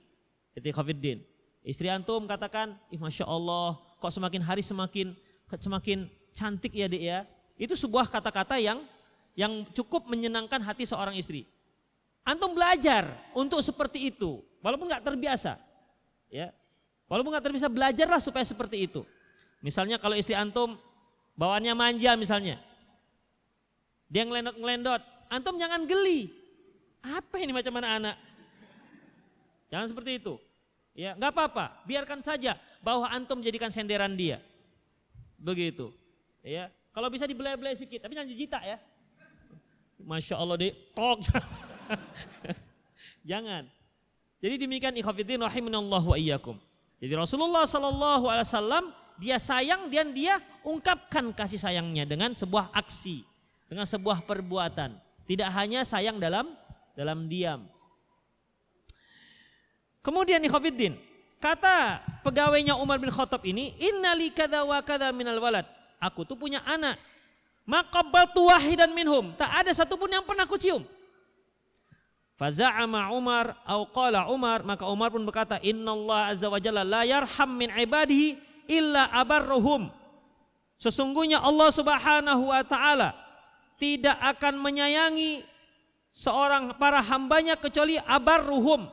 B: Itu ikhwatiddin. Istri antum katakan, Masya Allah, kok semakin hari semakin cantik ya dek ya. Itu sebuah kata-kata yang cukup menyenangkan hati seorang istri. Antum belajar untuk seperti itu, walaupun nggak terbiasa, ya, walaupun nggak terbiasa belajarlah supaya seperti itu. Misalnya kalau istri antum bawaannya manja misalnya, dia ngelendot, antum jangan geli. Apa ini macam anak-anak? Jangan seperti itu, ya, nggak apa-apa, biarkan saja bahwa antum jadikan senderan dia, begitu, ya. Kalau bisa dibelai-belai sedikit, tapi jangan jijita ya. Masya Allah deh, tok. Jangan. Jadi demikian ikhwatiddin rahimanallahu wa iyyakum. Jadi Rasulullah sallallahu alaihi wasallam dia sayang dan dia ungkapkan kasih sayangnya dengan sebuah aksi, dengan sebuah perbuatan. Tidak hanya sayang dalam diam. Kemudian ikhwatiddin, Kata pegawainya Umar bin Khattab ini, innali kadza wa kadza minal walad. Aku tuh punya anak. Maqabbaltu wahidan minhum. Tak ada satupun yang pernah aku cium. Faza'ama Umar au qala Umar, maka Umar pun berkata, innallaha azza wa jalla la yarham min ibadihi illa abarruhum. Sesungguhnya Allah Subhanahu wa taala tidak akan menyayangi seorang para hambanya kecuali abarruhum.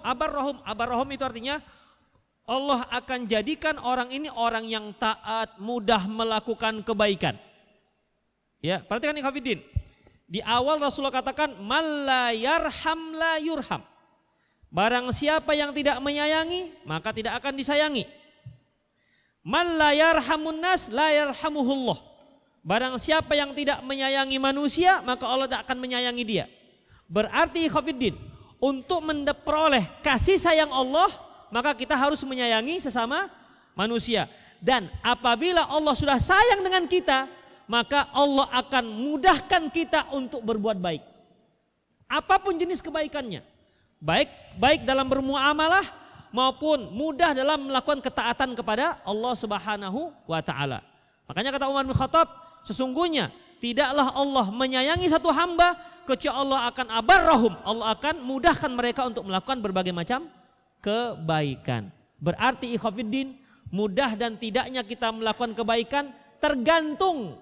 B: Abarruhum itu artinya Allah akan jadikan orang ini orang yang taat, mudah melakukan kebaikan. Ya, perhatikan nih hafidin. Di awal Rasulullah katakan, "Man la yarham la yurham." Barang siapa yang tidak menyayangi, maka tidak akan disayangi. "Man la yarhamun nas la yarhamuhullah." Barang siapa yang tidak menyayangi manusia, maka Allah tidak akan menyayangi dia. Berarti hafidin, untuk memperoleh kasih sayang Allah, maka kita harus menyayangi sesama manusia. Dan apabila Allah sudah sayang dengan kita, maka Allah akan mudahkan kita untuk berbuat baik. Apapun jenis kebaikannya. Baik dalam bermuamalah maupun mudah dalam melakukan ketaatan kepada Allah Subhanahu wa taala. Makanya kata Umar bin Khattab, sesungguhnya tidaklah Allah menyayangi satu hamba kecuali Allah akan abarrahum. Allah akan mudahkan mereka untuk melakukan berbagai macam kebaikan. Berarti ikhwatiddin, mudah dan tidaknya kita melakukan kebaikan tergantung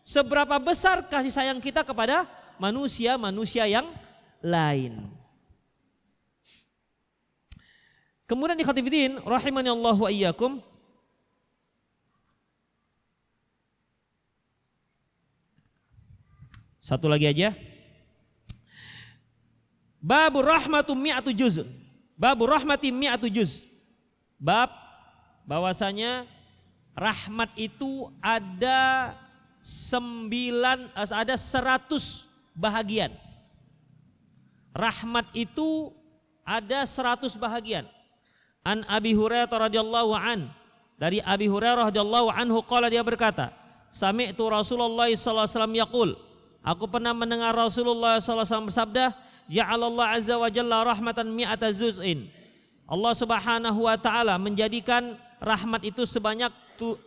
B: seberapa besar kasih sayang kita kepada manusia-manusia yang lain. Kemudian ikhwatiddin rahimani Allah wa iyyakum, satu lagi aja. Babur rahmatum mi'atu juz. Babur rahmati mi'atu juz. Bab bahwasanya rahmat itu ada 100 bahagian. Rahmat itu ada 100 bahagian. An Abi Hurairah radhiyallahu an, dari Abi Hurairah radhiyallahu anhu qala, dia berkata, sami'tu Rasulullah sallallahu alaihi wasallam yaqul, aku pernah mendengar Rasulullah sallallahu alaihi wasallam bersabda, ja'alallahu azza wa jalla rahmatan mi'ata juz'in. Allah Subhanahu wa taala menjadikan rahmat itu sebanyak 100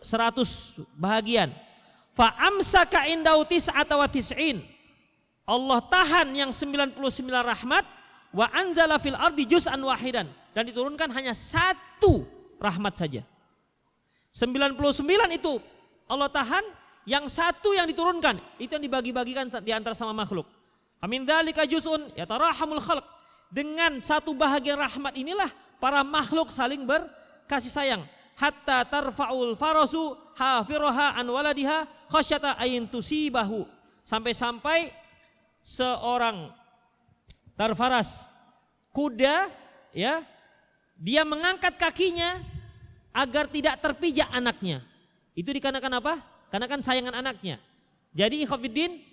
B: bahagian. Fa amsaka indau tis'ata wa tis'in. Allah tahan yang 99 rahmat, wa anzala fil ardi juz'an wahidan, dan diturunkan hanya 1 rahmat saja. 99 itu Allah tahan, yang 1 yang diturunkan itu yang dibagi-bagikan di antara sama makhluk. Amin dzalika juz'un yatarahamul khalq. Dengan 1 bahagian rahmat inilah para makhluk saling berkasih sayang. Hatta tarfa'ul farasu hafiraha an waladiha khasyata ayin tusibahu. Sampai-sampai seorang tarfaras, kuda, ya, dia mengangkat kakinya agar tidak terpijak anaknya. Itu dikarenakan apa? Karena kan sayangan anaknya. Jadi ikhwatiddin,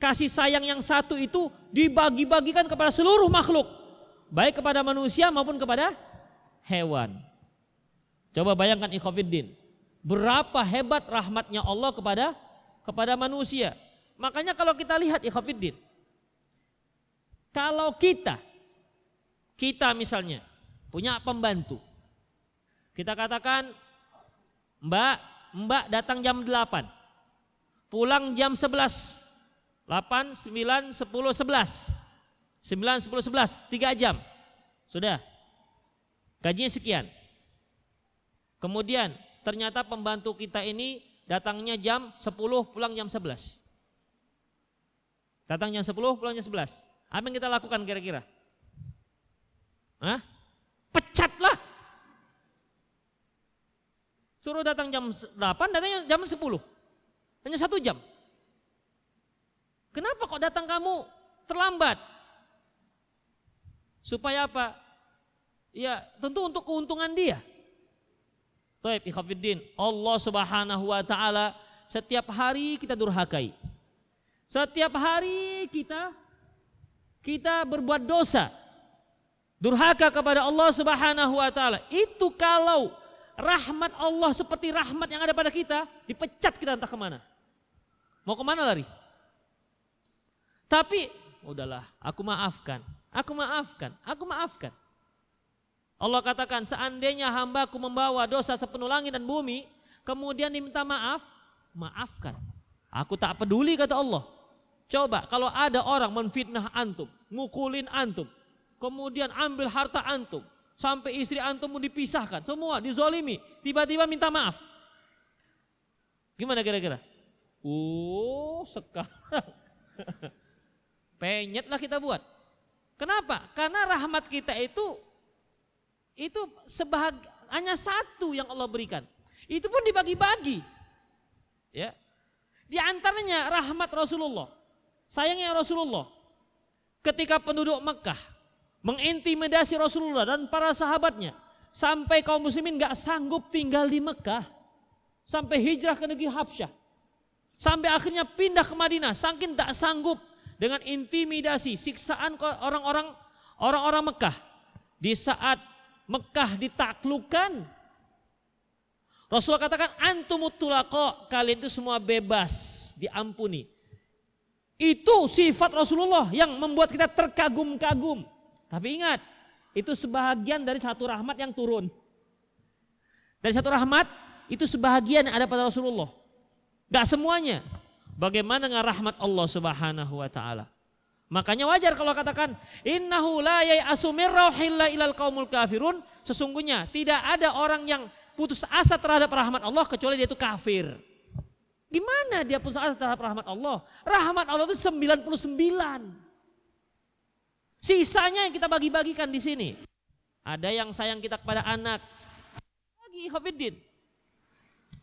B: kasih sayang yang 1 itu dibagi-bagikan kepada seluruh makhluk, baik kepada manusia maupun kepada hewan. Coba bayangkan ikhwatiddin, berapa hebat rahmatnya Allah kepada manusia. Makanya kalau kita lihat ikhwatiddin, kalau kita misalnya punya pembantu, kita katakan, Mbak datang jam 8, pulang jam 11. 8, 9, 10, 11. 9, 10, 11, 3 jam. Sudah. Gajinya sekian. Kemudian ternyata pembantu kita ini datangnya jam 10, pulang jam 11. Datang jam 10, pulang jam 11. Apa yang kita lakukan kira-kira? Hah? Pecatlah. Suruh datang jam 8, datangnya jam 10. Hanya 1 jam. Kenapa kok datang kamu terlambat? Supaya apa? Ya tentu untuk keuntungan dia. Taib ikhwatiddin, Allah Subhanahu wa taala setiap hari kita durhakai. Setiap hari kita berbuat dosa. Durhaka kepada Allah Subhanahu wa taala. Itu kalau rahmat Allah seperti rahmat yang ada pada kita, dipecat kita entah kemana. Mau kemana lari? Tapi udahlah, aku maafkan. Allah katakan, seandainya hambaku membawa dosa sepenuh langit dan bumi, kemudian diminta maaf, maafkan. Aku tak peduli, kata Allah. Coba kalau ada orang menfitnah antum, ngukulin antum, kemudian ambil harta antum, sampai istri antum dipisahkan, semua dizolimi, tiba-tiba minta maaf. Gimana kira-kira? Sekarang penyetlah kita buat. Kenapa? Karena rahmat kita itu hanya satu yang Allah berikan. Itu pun dibagi-bagi. Ya. Di antaranya rahmat Rasulullah. Sayangnya Rasulullah ketika penduduk Mekah mengintimidasi Rasulullah dan para sahabatnya sampai kaum muslimin gak sanggup tinggal di Mekah, sampai hijrah ke negeri Habsyah, sampai akhirnya pindah ke Madinah saking tak sanggup dengan intimidasi, siksaan orang-orang Mekah. Di saat Mekah ditaklukkan, Rasulullah katakan antumut tulaqa, kalian itu semua bebas, diampuni. Itu sifat Rasulullah yang membuat kita terkagum-kagum. Tapi ingat, itu sebahagian dari satu rahmat yang turun. Dari satu rahmat, itu sebahagian yang ada pada Rasulullah. Gak semuanya. Bagaimana dengan rahmat Allah Subhanahu wa taala? Makanya wajar kalau katakan innahu la yai'asu mir rauhillah ilal qaumul kafirun, sesungguhnya tidak ada orang yang putus asa terhadap rahmat Allah kecuali dia itu kafir. Gimana dia putus asa terhadap rahmat Allah? Rahmat Allah itu 99. Sisanya yang kita bagi-bagikan di sini. Ada yang sayang kita kepada anak. Bagi ikhwatiddin.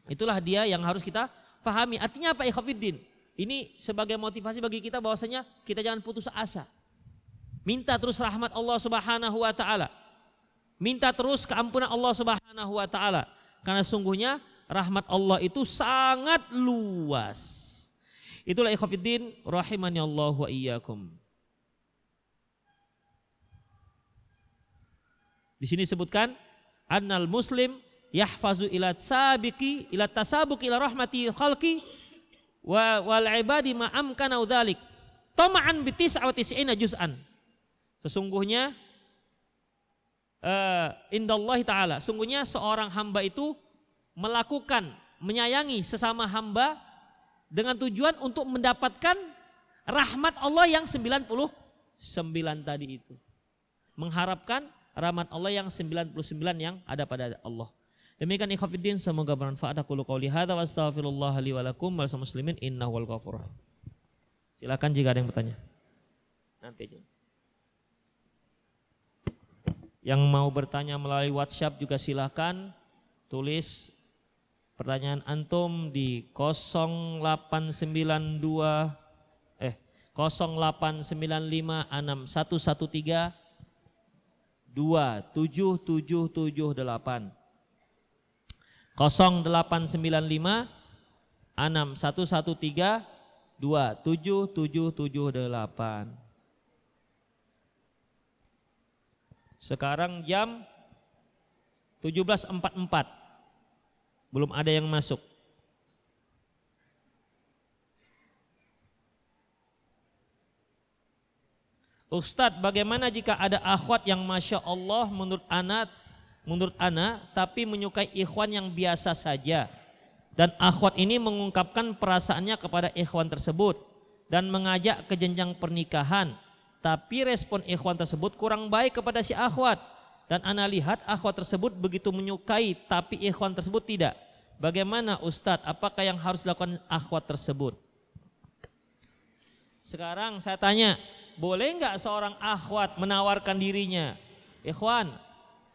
B: Itulah dia yang harus kita pahami. Artinya apa ikhwatiddin? Ini sebagai motivasi bagi kita bahwasanya kita jangan putus asa. Minta terus rahmat Allah Subhanahu wa taala. Minta terus keampunan Allah Subhanahu wa taala. Karena sungguhnya rahmat Allah itu sangat luas. Itulah ikhwatiddin rahimani Allah wa iyyakum. Di sini disebutkan annal muslim yahfazu ila tasabuqi ila rahmati khalqi wal ibadi ma amkana dzalik tama'an bi 99 juz'an. Sesungguhnya indallahi taala, sungguhnya seorang hamba itu melakukan menyayangi sesama hamba dengan tujuan untuk mendapatkan rahmat Allah yang 99 tadi itu. Mengharapkan rahmat Allah yang 99 yang ada pada Allah. Demikian ikhwatiddin, semoga bermanfaat. Aku qouli hadza wa astaghfirullah li wa lakum wal muslimin innahu wal ghafurur rahim. Silakan jika ada yang bertanya. Nanti aja. Yang mau bertanya melalui WhatsApp juga silakan tulis pertanyaan antum di 08956113 27778 0895 6113 27778. Sekarang jam 17.44. Belum ada yang masuk. Ustadz, bagaimana jika ada akhwat yang Masya Allah menurut ana tapi menyukai ikhwan yang biasa saja, dan akhwat ini mengungkapkan perasaannya kepada ikhwan tersebut dan mengajak ke jenjang pernikahan, tapi respon ikhwan tersebut kurang baik kepada si akhwat, dan ana lihat akhwat tersebut begitu menyukai tapi ikhwan tersebut tidak. Bagaimana Ustadz, apakah yang harus dilakukan akhwat tersebut? Sekarang saya tanya, boleh nggak seorang akhwat menawarkan dirinya, ikhwan,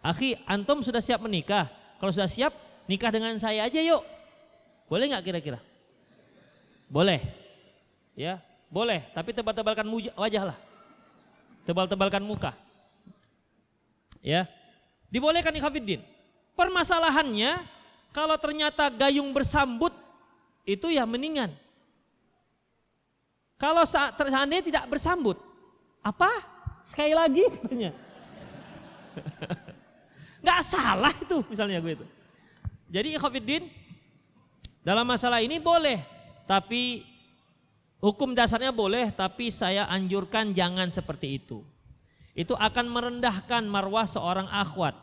B: akhi, antum sudah siap menikah? Kalau sudah siap, nikah dengan saya aja yuk. Boleh nggak kira-kira? Boleh, ya, boleh. Tapi tebal-tebalkan wajah lah, tebal-tebalkan muka, ya. Dibolehkan ikhwatiddin. Permasalahannya, kalau ternyata gayung bersambut, itu ya mendingan. Kalau seandainya tidak bersambut, apa? Sekali lagi katanya. Nggak salah itu misalnya gue itu. Jadi ikhwatiddin, dalam masalah ini boleh, tapi hukum dasarnya boleh, tapi saya anjurkan jangan seperti itu. Itu akan merendahkan marwah seorang akhwat.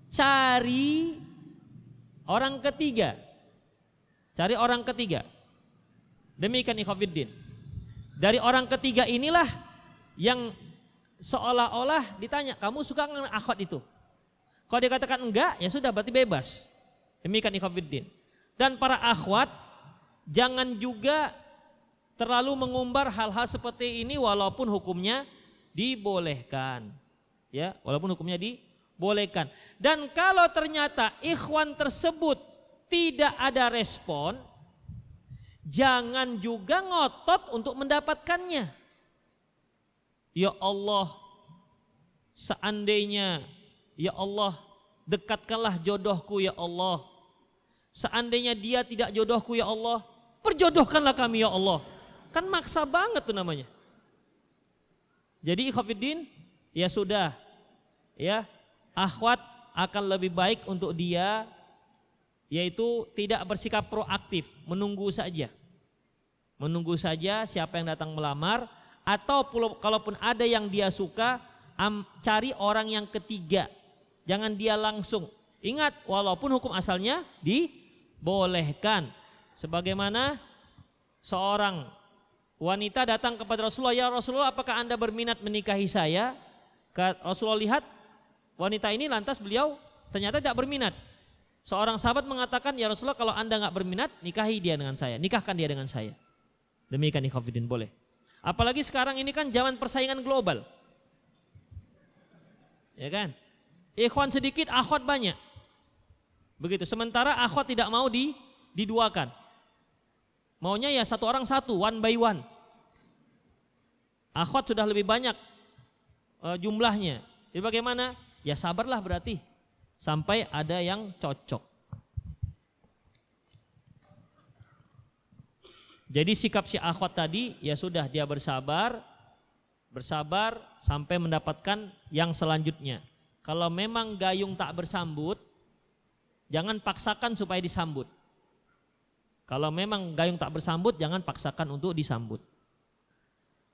B: cari orang ketiga. Cari orang ketiga. Demikian ikhwatiddin. Dari orang ketiga inilah yang seolah-olah ditanya, kamu suka nggak akhwat itu? Kalau dia katakan enggak, ya sudah berarti bebas. Demikian ikhwatiddin. Dan para akhwat jangan juga terlalu mengumbar hal-hal seperti ini walaupun hukumnya dibolehkan. Ya, walaupun hukumnya dibolehkan. Dan kalau ternyata ikhwan tersebut tidak ada respon, jangan juga ngotot untuk mendapatkannya. Ya Allah, seandainya, ya Allah, dekatkanlah jodohku ya Allah. Seandainya dia tidak jodohku ya Allah, perjodohkanlah kami ya Allah. Kan maksa banget tuh namanya. Jadi ikhwatiddin, ya sudah, ya akhwat akan lebih baik untuk dia yaitu tidak bersikap proaktif, menunggu saja. Menunggu saja siapa yang datang melamar, atau kalaupun ada yang dia suka, cari orang yang ketiga. Jangan dia langsung. Ingat, walaupun hukum asalnya dibolehkan. Sebagaimana seorang wanita datang kepada Rasulullah, ya Rasulullah, apakah Anda berminat menikahi saya? Rasulullah lihat wanita ini, lantas beliau ternyata tidak berminat. Seorang sahabat mengatakan, ya Rasulullah, kalau Anda nggak berminat, nikahi dia dengan saya, nikahkan dia dengan saya. Demikian ikhwatiddin, boleh. Apalagi sekarang ini kan zaman persaingan global. Ya kan? Ikhwan sedikit, akhwat banyak. Begitu. Sementara akhwat tidak mau diduakan. Maunya ya satu orang satu, one by one. Akhwat sudah lebih banyak jumlahnya. Jadi bagaimana? Ya sabarlah berarti sampai ada yang cocok. Jadi sikap si akhwat tadi ya sudah, dia bersabar sampai mendapatkan yang selanjutnya. Kalau memang gayung tak bersambut, jangan paksakan supaya disambut. Kalau memang gayung tak bersambut, jangan paksakan untuk disambut.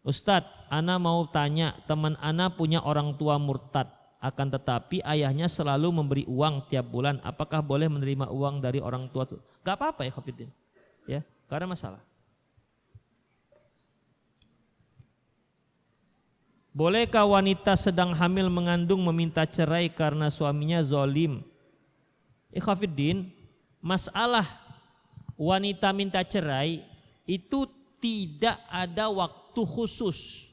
B: Ustadz, ana mau tanya, teman ana punya orang tua murtad, akan tetapi ayahnya selalu memberi uang tiap bulan. Apakah boleh menerima uang dari orang tua? Gak apa-apa ya ikhwatiddin. Ya, gak ada masalah. Bolehkah wanita sedang hamil mengandung meminta cerai karena suaminya zalim? Ikhwatiddin, masalah wanita minta cerai itu tidak ada waktu khusus.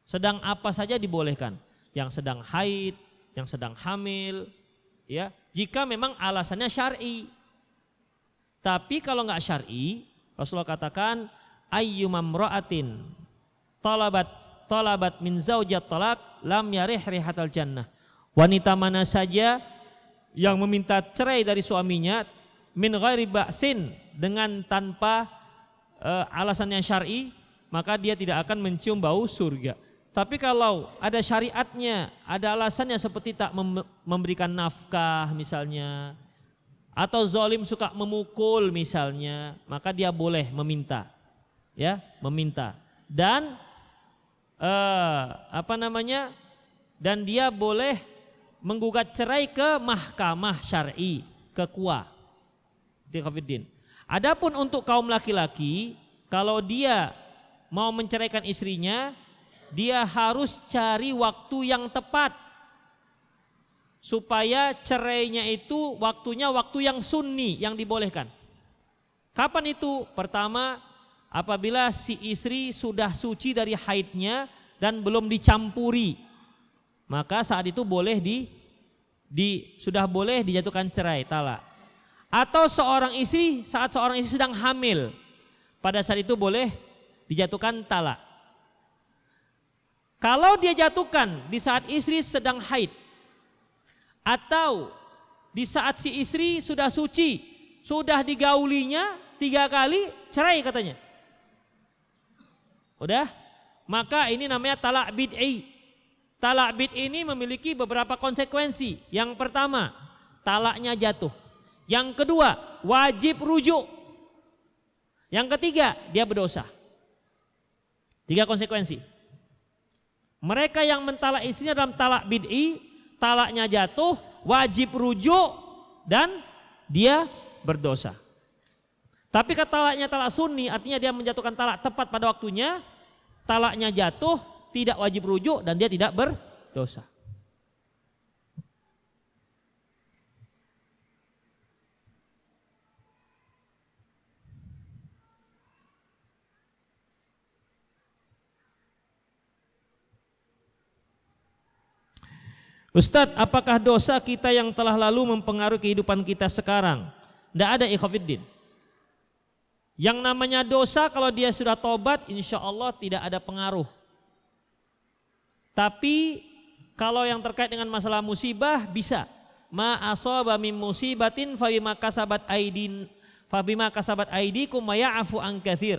B: Sedang apa saja dibolehkan. Yang sedang haid, yang sedang hamil, ya. Jika memang alasannya syar'i. Tapi kalau enggak syar'i, Rasulullah katakan ayyumamra'atin talabat min zaujat talak lam yarih rihatal jannah. Wanita mana saja yang meminta cerai dari suaminya min ghairi ba'sin, dengan tanpa alasan yang syar'i, maka dia tidak akan mencium bau surga. Tapi kalau ada syariatnya, ada alasannya seperti tak memberikan nafkah misalnya, atau zalim suka memukul misalnya, maka dia boleh meminta. Ya, meminta. Dan dan dia boleh menggugat cerai ke mahkamah syar'i, ke QA. Adapun untuk kaum laki-laki, kalau dia mau menceraikan istrinya, dia harus cari waktu yang tepat supaya cerainya itu waktunya waktu yang sunni, yang dibolehkan. Kapan itu? Pertama, apabila si istri sudah suci dari haidnya dan belum dicampuri, maka saat itu boleh sudah boleh dijatuhkan cerai, talak. Atau saat seorang istri sedang hamil, pada saat itu boleh dijatuhkan talak. Kalau dia jatuhkan di saat istri sedang haid, atau di saat si istri sudah suci, sudah digaulinya 3 kali, cerai katanya. Udah? Maka ini namanya talak bid'i. Talak bid'i ini memiliki beberapa konsekuensi. Yang pertama, talaknya jatuh. Yang kedua, wajib rujuk. Yang ketiga, dia berdosa. 3 konsekuensi. Mereka yang mentalak istrinya dalam talak bid'i, talaknya jatuh, wajib rujuk dan dia berdosa. Tapi kata talaknya talak sunni, artinya dia menjatuhkan talak tepat pada waktunya, talaknya jatuh, tidak wajib rujuk dan dia tidak berdosa. Ustadz, apakah dosa kita yang telah lalu mempengaruhi kehidupan kita sekarang? Tidak ada, ikhwatiddin. Yang namanya dosa kalau dia sudah tobat, insya Allah tidak ada pengaruh. Tapi kalau yang terkait dengan masalah musibah bisa. Ma asaba min musibatin fabima kasabat aidikum wa ya'fu an katsir.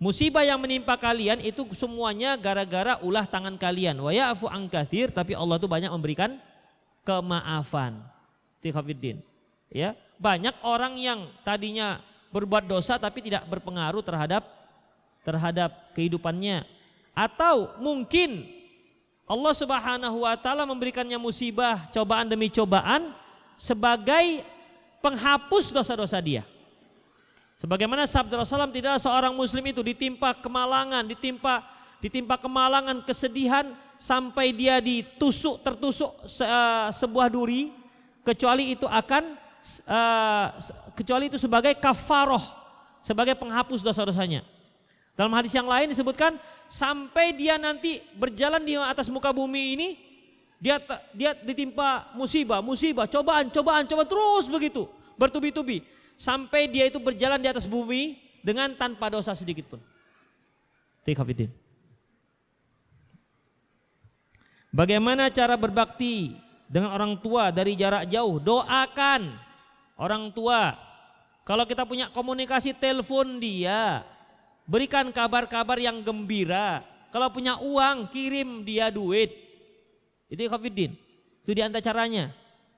B: Musibah yang menimpa kalian itu semuanya gara-gara ulah tangan kalian. Wa ya'fu an katsir, tapi Allah itu banyak memberikan kemaafan. Tikhafidin. Ya, banyak orang yang tadinya berbuat dosa tapi tidak berpengaruh terhadap kehidupannya. Atau mungkin Allah Subhanahu wa taala memberikannya musibah, cobaan demi cobaan sebagai penghapus dosa-dosa dia. Sebagaimana sabda Rasulullah, tidaklah seorang muslim itu ditimpa kemalangan, ditimpa kemalangan, kesedihan sampai dia tertusuk sebuah duri, kecuali itu sebagai kafaroh, sebagai penghapus dosa-dosanya. Dalam hadis yang lain disebutkan sampai dia nanti berjalan di atas muka bumi ini, dia ditimpa musibah, cobaan terus begitu, bertubi-tubi. Sampai dia itu berjalan di atas bumi dengan tanpa dosa sedikit pun. Tikhafidin. Bagaimana cara berbakti dengan orang tua dari jarak jauh? Doakan orang tua. Kalau kita punya komunikasi, telepon dia. Berikan kabar-kabar yang gembira. Kalau punya uang, kirim dia duit. Itu ikhwatiddin. Itu di antara caranya.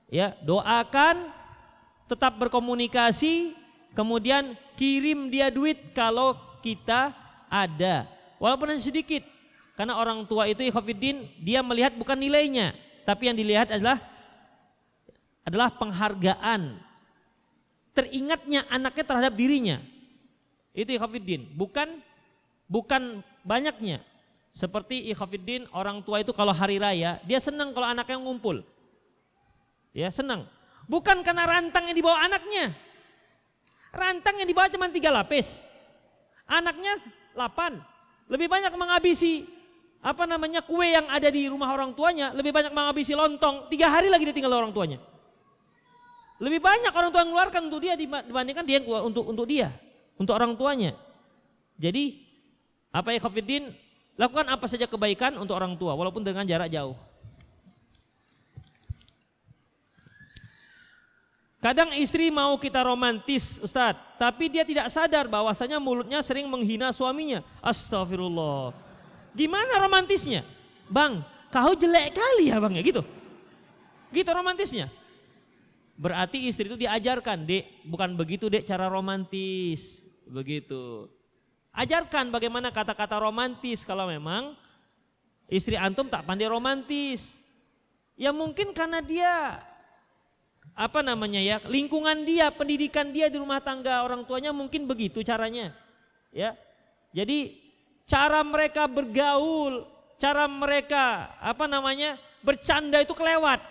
B: Ya, doakan, tetap berkomunikasi, kemudian kirim dia duit kalau kita ada. Walaupun hanya sedikit. Karena orang tua itu ikhwatiddin, dia melihat bukan nilainya, tapi yang dilihat adalah penghargaan. Teringatnya anaknya terhadap dirinya. Itu ikhwatiddin, bukan banyaknya. Seperti ikhwatiddin, orang tua itu kalau hari raya, dia senang kalau anaknya ngumpul. Ya, senang. Bukan karena rantang yang dibawa anaknya. Rantang yang dibawa cuma 3 lapis. Anaknya 8. Lebih banyak menghabisi kue yang ada di rumah orang tuanya, lebih banyak menghabisi lontong. 3 hari lagi dia tinggal orang tuanya. Lebih banyak orang tua mengeluarkan untuk dia dibandingkan dia untuk dia, untuk orang tuanya. Jadi ikhwatiddin, lakukan apa saja kebaikan untuk orang tua walaupun dengan jarak jauh. Kadang istri mau kita romantis, Ustadz, tapi dia tidak sadar bahwasanya mulutnya sering menghina suaminya. Astagfirullah. Gimana romantisnya? Bang, kau jelek kali ya bang ya, gitu. Gitu romantisnya. Berarti istri itu diajarkan, Dek, bukan begitu Dek cara romantis. Begitu. Ajarkan bagaimana kata-kata romantis kalau memang istri antum tak pandai romantis. Ya mungkin karena dia lingkungan dia, pendidikan dia di rumah tangga orang tuanya mungkin begitu caranya. Ya. Jadi cara mereka bergaul, cara mereka bercanda itu kelewat.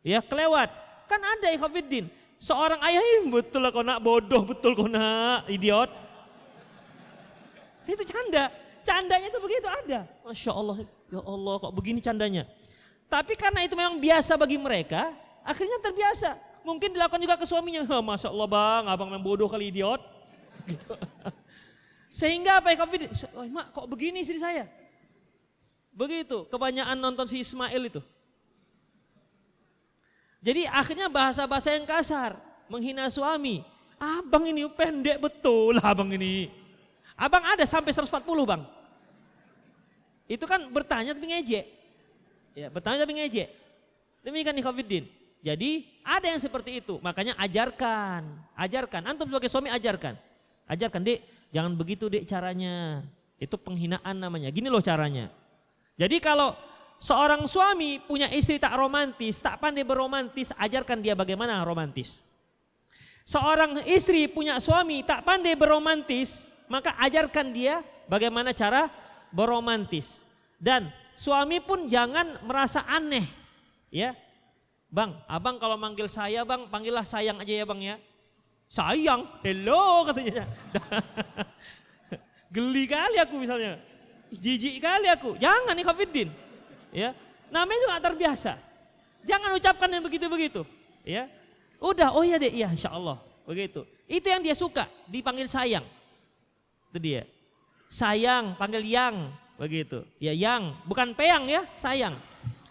B: Ya, kelewat. Kan ada ikhwatiddin, seorang ayah, betul lah kau nak bodoh, betul kau nak idiot. Itu candanya itu begitu ada. Masya Allah, ya Allah kok begini candanya. Tapi karena itu memang biasa bagi mereka, akhirnya terbiasa. Mungkin dilakukan juga ke suaminya. Masya Allah bang, abang memang bodoh kali idiot. Gitu. Sehingga ikhwatiddin, mak kok begini istri saya. Begitu, kebanyakan nonton si Ismail itu. Jadi akhirnya bahasa-bahasa yang kasar, menghina suami. Abang ini pendek betul abang ini. Abang ada sampai 140 bang. Itu kan bertanya tapi ngejek. Ya, bertanya tapi ngejek. Demikian ikhwatiddin. Jadi ada yang seperti itu, makanya ajarkan. Antum sebagai suami ajarkan. Dek, jangan begitu dek caranya. Itu penghinaan namanya. Gini loh caranya. Jadi kalau seorang suami punya istri tak romantis, tak pandai beromantis, ajarkan dia bagaimana romantis. Seorang istri punya suami tak pandai beromantis, maka ajarkan dia bagaimana cara beromantis. Dan suami pun jangan merasa aneh, ya. Bang, abang kalau manggil saya bang, panggillah sayang aja ya bang ya. Sayang, hello katanya. Geli kali aku misalnya, jijik kali aku. Jangan nih Khofiddin. Ya, namanya juga terbiasa. Jangan ucapkan yang begitu-begitu. Ya, udah, oh iya deh, iya, insya Allah, begitu. Itu yang dia suka, dipanggil sayang. Itu dia. Sayang, panggil yang, begitu. Ya yang, bukan peyang ya, sayang.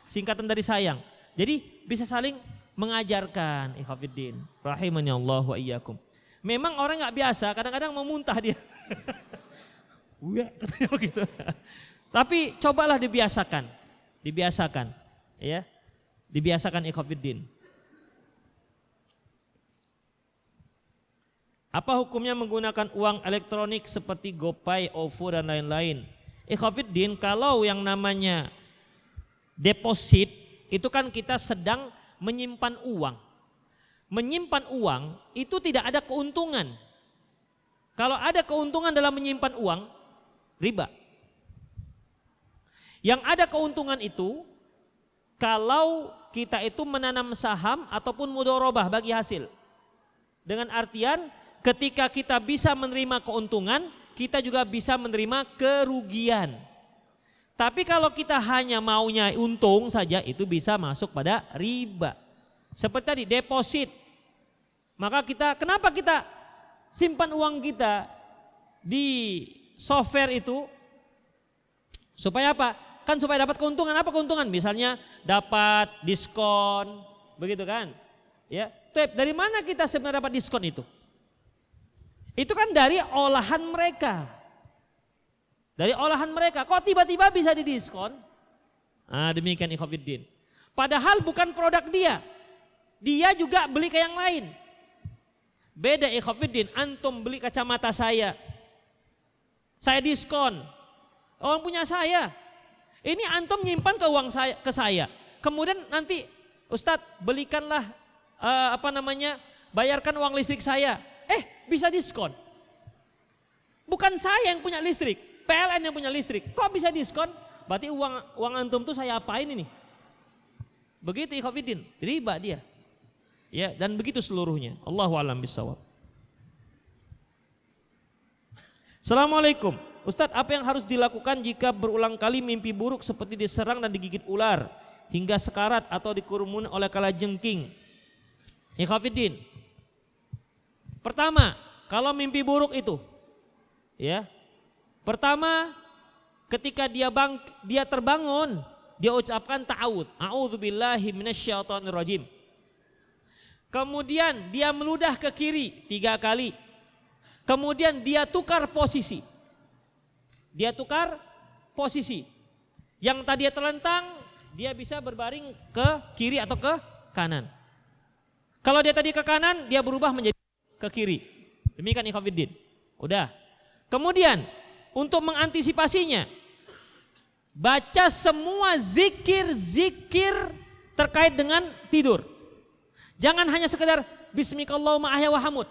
B: Singkatan dari sayang. Jadi bisa saling mengajarkan. Khofiddin, rahimani Allah wa iyyakum. Memang orang nggak biasa, kadang-kadang mau muntah dia. Wah, katanya begitu. Tapi cobalah dibiasakan. Dibiasakan, ya, dibiasakan Khofiddin. Apa hukumnya menggunakan uang elektronik seperti GoPay, OVO dan lain-lain? Khofiddin, kalau yang namanya deposit itu kan kita sedang menyimpan uang. Menyimpan uang itu tidak ada keuntungan. Kalau ada keuntungan dalam menyimpan uang, riba. Yang ada keuntungan itu kalau kita itu menanam saham ataupun mudharabah bagi hasil. Dengan artian ketika kita bisa menerima keuntungan, kita juga bisa menerima kerugian. Tapi kalau kita hanya maunya untung saja, itu bisa masuk pada riba. Seperti tadi deposit. Maka kenapa kita simpan uang kita di software itu? Supaya apa? Kan supaya dapat keuntungan. Apa keuntungan? Misalnya dapat diskon, begitu kan? Ya, dari mana kita sebenarnya dapat diskon itu? Itu kan dari olahan mereka. Dari olahan mereka. Kok tiba-tiba bisa didiskon? Nah, demikian Khofiddin. Padahal bukan produk dia. Dia juga beli ke yang lain. Beda Khofiddin, antum beli kacamata saya diskon. Orang punya saya. Ini antum nyimpan ke uang saya, ke saya. Kemudian nanti Ustadz belikanlah bayarkan uang listrik saya. Bisa diskon. Bukan saya yang punya listrik, PLN yang punya listrik. Kok bisa diskon? Berarti uang antum tuh saya apain ini? Begitu Khofiddin, riba dia. Ya, dan begitu seluruhnya. Allahu a'lam bishawab. Assalamualaikum. Ustadz, apa yang harus dilakukan jika berulang kali mimpi buruk seperti diserang dan digigit ular hingga sekarat atau dikerumuni oleh kalajengking? Khofiddin. Pertama, kalau mimpi buruk itu, ya. Pertama, ketika dia terbangun, dia ucapkan ta'awud. A'udzubillahi minasyaitonirrajim. Kemudian dia meludah ke kiri 3 kali. Kemudian dia tukar posisi. Yang tadi dia terlentang, dia bisa berbaring ke kiri atau ke kanan. Kalau dia tadi ke kanan, dia berubah menjadi ke kiri. Demikian Khofiddin. Udah. Kemudian untuk mengantisipasinya, baca semua zikir-zikir terkait dengan tidur. Jangan hanya sekedar bismikallahumma ahya wa hamud.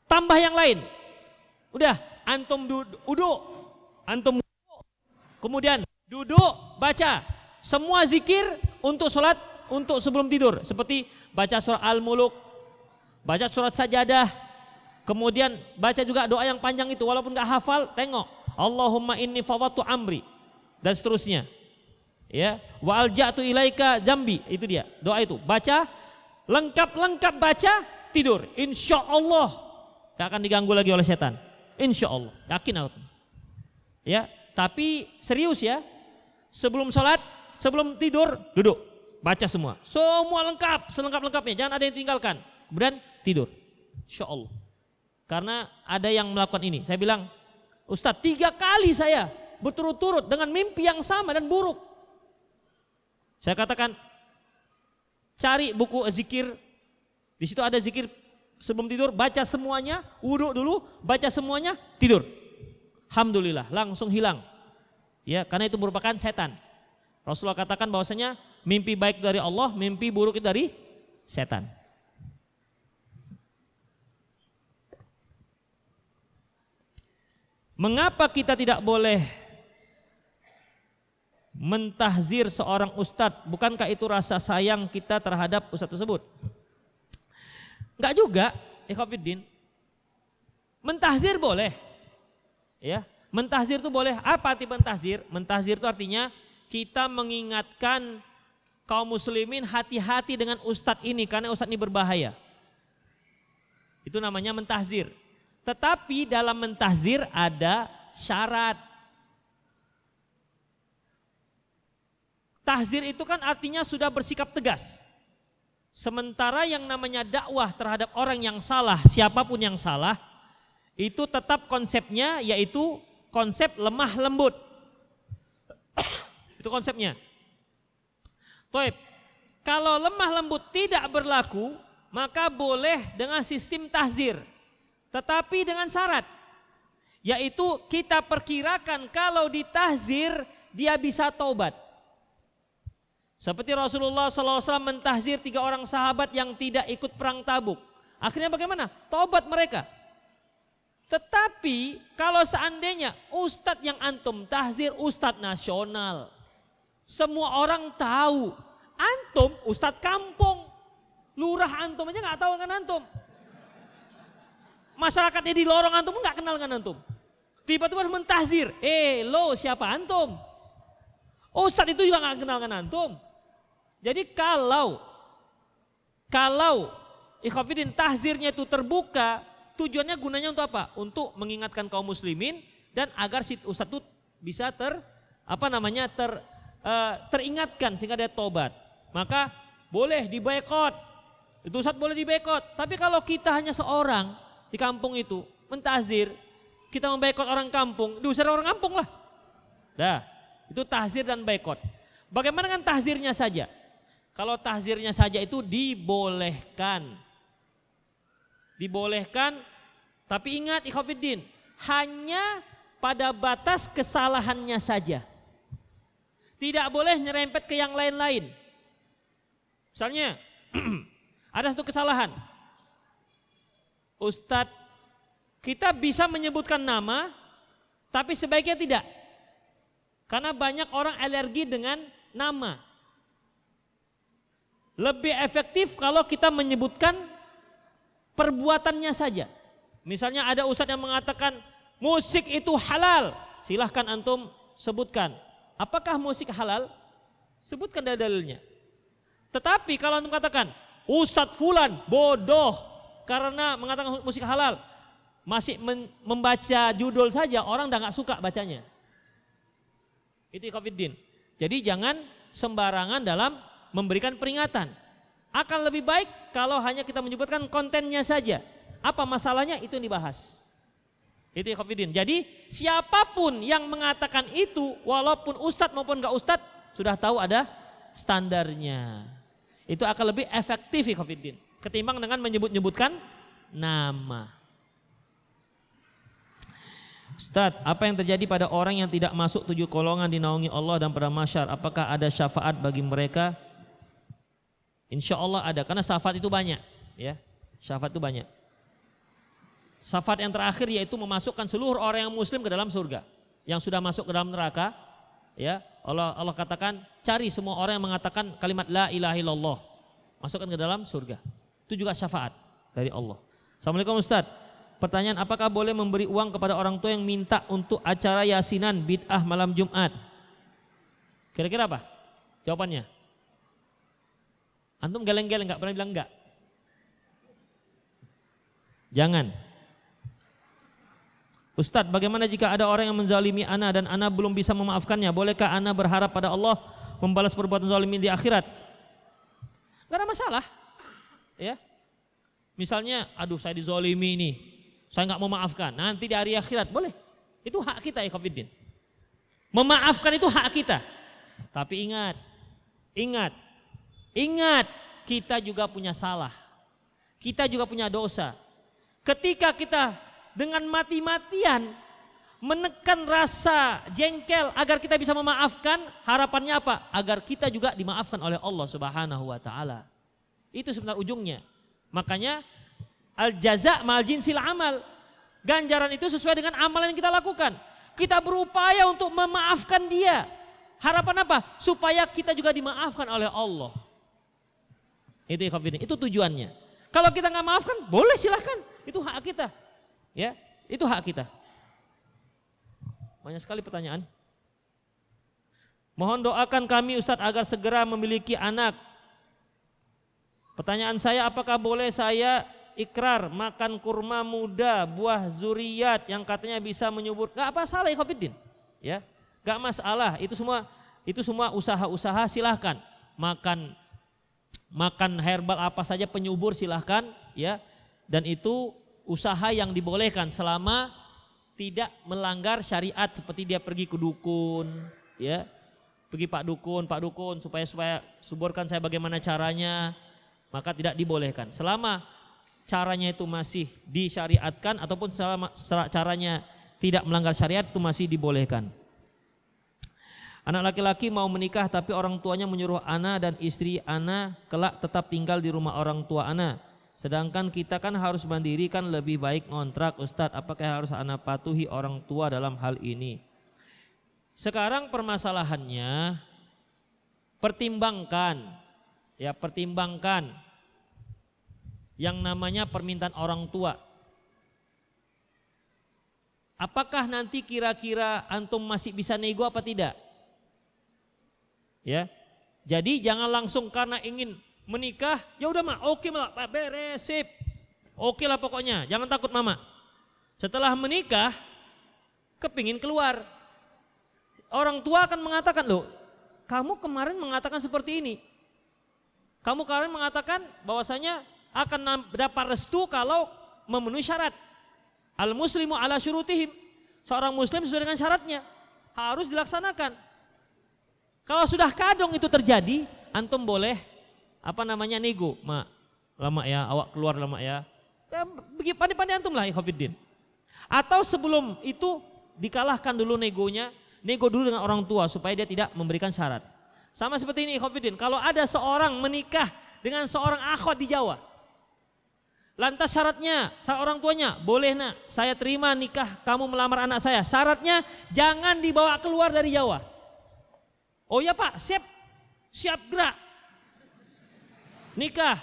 B: Tambah yang lain. Udah, antum duduk. Kemudian duduk, baca semua zikir untuk sholat, untuk sebelum tidur. Seperti baca surah Al-Muluk, baca surat Sajadah. Kemudian baca juga doa yang panjang itu, walaupun gak hafal, tengok. Allahumma inni fawattu amri. Dan seterusnya. Ya, wa alja'tu ilaika jambi, itu dia, doa itu. Baca, lengkap baca, tidur. Insya Allah gak akan diganggu lagi oleh setan. Insya Allah, yakin aku. Ya, tapi serius ya. Sebelum sholat, sebelum tidur, duduk, baca semua. Semua lengkap, selengkap-lengkapnya. Jangan ada yang tinggalkan. Kemudian tidur. Insya Allah. Karena ada yang melakukan ini. Saya bilang, Ustadz 3 kali saya berturut-turut dengan mimpi yang sama dan buruk. Saya katakan, cari buku zikir. Di situ ada zikir sebelum tidur, baca semuanya, wudhu dulu, baca semuanya, tidur. Alhamdulillah, langsung hilang. Ya, karena itu merupakan setan. Rasulullah katakan bahwasanya mimpi baik dari Allah, mimpi buruk itu dari setan. Mengapa kita tidak boleh mentahzir seorang ustadz? Bukankah itu rasa sayang kita terhadap ustadz tersebut? Enggak juga, ikhwatiddin. Mentahzir boleh. Ya, mentahzir itu boleh. Apa arti mentahzir? Mentahzir itu artinya kita mengingatkan kaum muslimin hati-hati dengan ustadz ini karena ustadz ini berbahaya. Itu namanya mentahzir. Tetapi dalam mentahzir ada syarat. Tahzir itu kan artinya sudah bersikap tegas. Sementara yang namanya dakwah terhadap orang yang salah, siapapun yang salah, itu tetap konsepnya yaitu konsep lemah lembut. Itu konsepnya. Toib, kalau lemah lembut tidak berlaku, maka boleh dengan sistem tahzir. Tetapi dengan syarat, yaitu kita perkirakan kalau ditahzir dia bisa taubat. Seperti Rasulullah SAW mentahzir 3 orang sahabat yang tidak ikut perang Tabuk. Akhirnya bagaimana? Taubat mereka. Tetapi kalau seandainya ustadz yang antum tahzir ustadz nasional, semua orang tahu, antum ustadz kampung, lurah antum aja nggak tahu kan antum. Masyarakatnya di lorong antum nggak kenal dengan antum. Tiba-tiba mentahzir, lo siapa antum? Ustadz itu juga nggak kenal dengan antum. Jadi kalau ikhwatiddin tahzirnya itu terbuka, tujuannya gunanya untuk apa? Untuk mengingatkan kaum muslimin dan agar si ustadz itu bisa teringatkan sehingga dia tobat. Maka boleh diboikot. Itu ustadz boleh diboikot. Tapi kalau kita hanya seorang di kampung itu mentahzir, kita memboikot orang kampung, diusir orang kampung lah. Dah, itu tahzir dan boikot. Bagaimana dengan tahzirnya saja? Kalau tahzirnya saja itu dibolehkan. Dibolehkan, tapi ingat ikhwatiddin, hanya pada batas kesalahannya saja. Tidak boleh nyerempet ke yang lain-lain. Misalnya, ada satu kesalahan. Ustadz, kita bisa menyebutkan nama, tapi sebaiknya tidak. Karena banyak orang alergi dengan nama. Lebih efektif kalau kita menyebutkan perbuatannya saja. Misalnya ada ustadz yang mengatakan musik itu halal. Silahkan antum sebutkan. Apakah musik halal? Sebutkan dalilnya. Tetapi kalau antum katakan ustadz fulan bodoh karena mengatakan musik halal, masih membaca judul saja orang udah nggak suka bacanya. Itu ikhwatiddin. Jadi jangan sembarangan dalam memberikan peringatan. Akan lebih baik kalau hanya kita menyebutkan kontennya saja. Apa masalahnya itu yang dibahas. Itu ikhwatiddin. Jadi siapapun yang mengatakan itu, walaupun ustadz maupun nggak ustadz, sudah tahu ada standarnya. Itu akan lebih efektif ikhwatiddin ketimbang dengan menyebut-nyebutkan nama. Ustaz, apa yang terjadi pada orang yang tidak masuk 7 golongan dinaungi Allah dan pada mahsyar? Apakah ada syafaat bagi mereka? Insya Allah ada, karena syafaat itu banyak. Ya, syafaat itu banyak. Syafaat yang terakhir yaitu memasukkan seluruh orang yang muslim ke dalam surga. Yang sudah masuk ke dalam neraka, ya Allah katakan cari semua orang yang mengatakan kalimat la ilaha illallah, masukkan ke dalam surga. Itu juga syafaat dari Allah. Assalamualaikum Ustaz. Pertanyaan, apakah boleh memberi uang kepada orang tua yang minta untuk acara yasinan bid'ah malam Jumat? Kira-kira apa jawabannya? Antum geleng-geleng gak pernah bilang enggak? Jangan. Ustaz, bagaimana jika ada orang yang menzalimi ana dan ana belum bisa memaafkannya? Bolehkah ana berharap pada Allah membalas perbuatan zalim di akhirat? Gak ada masalah. Ya, misalnya, aduh saya dizalimi ini, saya nggak memaafkan. Nanti di hari akhirat boleh. Itu hak kita ya ikhwatiddin. Memaafkan itu hak kita. Tapi ingat, kita juga punya salah. Kita juga punya dosa. Ketika kita dengan mati-matian menekan rasa jengkel agar kita bisa memaafkan. Harapannya apa? Agar kita juga dimaafkan oleh Allah Subhanahu wa taala. Itu sebenarnya ujungnya. Makanya al jaza ma'al jinsil amal. Ganjaran itu sesuai dengan amalan yang kita lakukan. Kita berupaya untuk memaafkan dia. Harapan apa? Supaya kita juga dimaafkan oleh Allah. Itu tujuannya. Kalau kita nggak maafkan, boleh silahkan. Itu hak kita. Ya, itu hak kita. Banyak sekali pertanyaan. Mohon doakan kami Ustadz agar segera memiliki anak. Pertanyaan saya, apakah boleh saya ikrar makan kurma muda buah zuriat yang katanya bisa menyubur? Gak apa salah ikhwatiddin. Ya, gak masalah. Itu semua usaha-usaha silahkan. Makan herbal apa saja penyubur silahkan, ya. Dan itu usaha yang dibolehkan selama tidak melanggar syariat, seperti dia pergi ke dukun, ya, pergi Pak dukun supaya suburkan saya bagaimana caranya, maka tidak dibolehkan. Selama caranya itu masih disyariatkan ataupun selama caranya tidak melanggar syariat itu masih dibolehkan. Anak laki-laki mau menikah tapi orang tuanya menyuruh ana dan istri ana kelak tetap tinggal di rumah orang tua ana. Sedangkan kita kan harus mandiri, kan lebih baik ngontrak. Ustadz, apakah harus anak patuhi orang tua dalam hal ini? Sekarang permasalahannya pertimbangkan yang namanya permintaan orang tua. Apakah nanti kira-kira antum masih bisa nego apa tidak? Ya, jadi jangan langsung karena ingin menikah, ya udah mak, oke mak, beres, sip. Oke lah pokoknya, jangan takut mama. Setelah menikah, kepingin keluar. Orang tua akan mengatakan, loh, kamu kemarin mengatakan seperti ini. Kamu kemarin mengatakan bahwasanya akan dapat restu kalau memenuhi syarat. Al muslimu ala syurutihim. Seorang muslim sesuai dengan syaratnya, harus dilaksanakan. Kalau sudah kadung itu terjadi, antum boleh nego, mak, lama ya, awak keluar lama ya. Ya pandai-pandai antum lah ikhwatiddin. Atau sebelum itu dikalahkan dulu negonya, nego dulu dengan orang tua supaya dia tidak memberikan syarat. Sama seperti ini ikhwatiddin, kalau ada seorang menikah dengan seorang akhwat di Jawa. Lantas syaratnya, orang tuanya, boleh nak, saya terima nikah kamu melamar anak saya. Syaratnya jangan dibawa keluar dari Jawa. Oh ya Pak, siap gerak. Nikah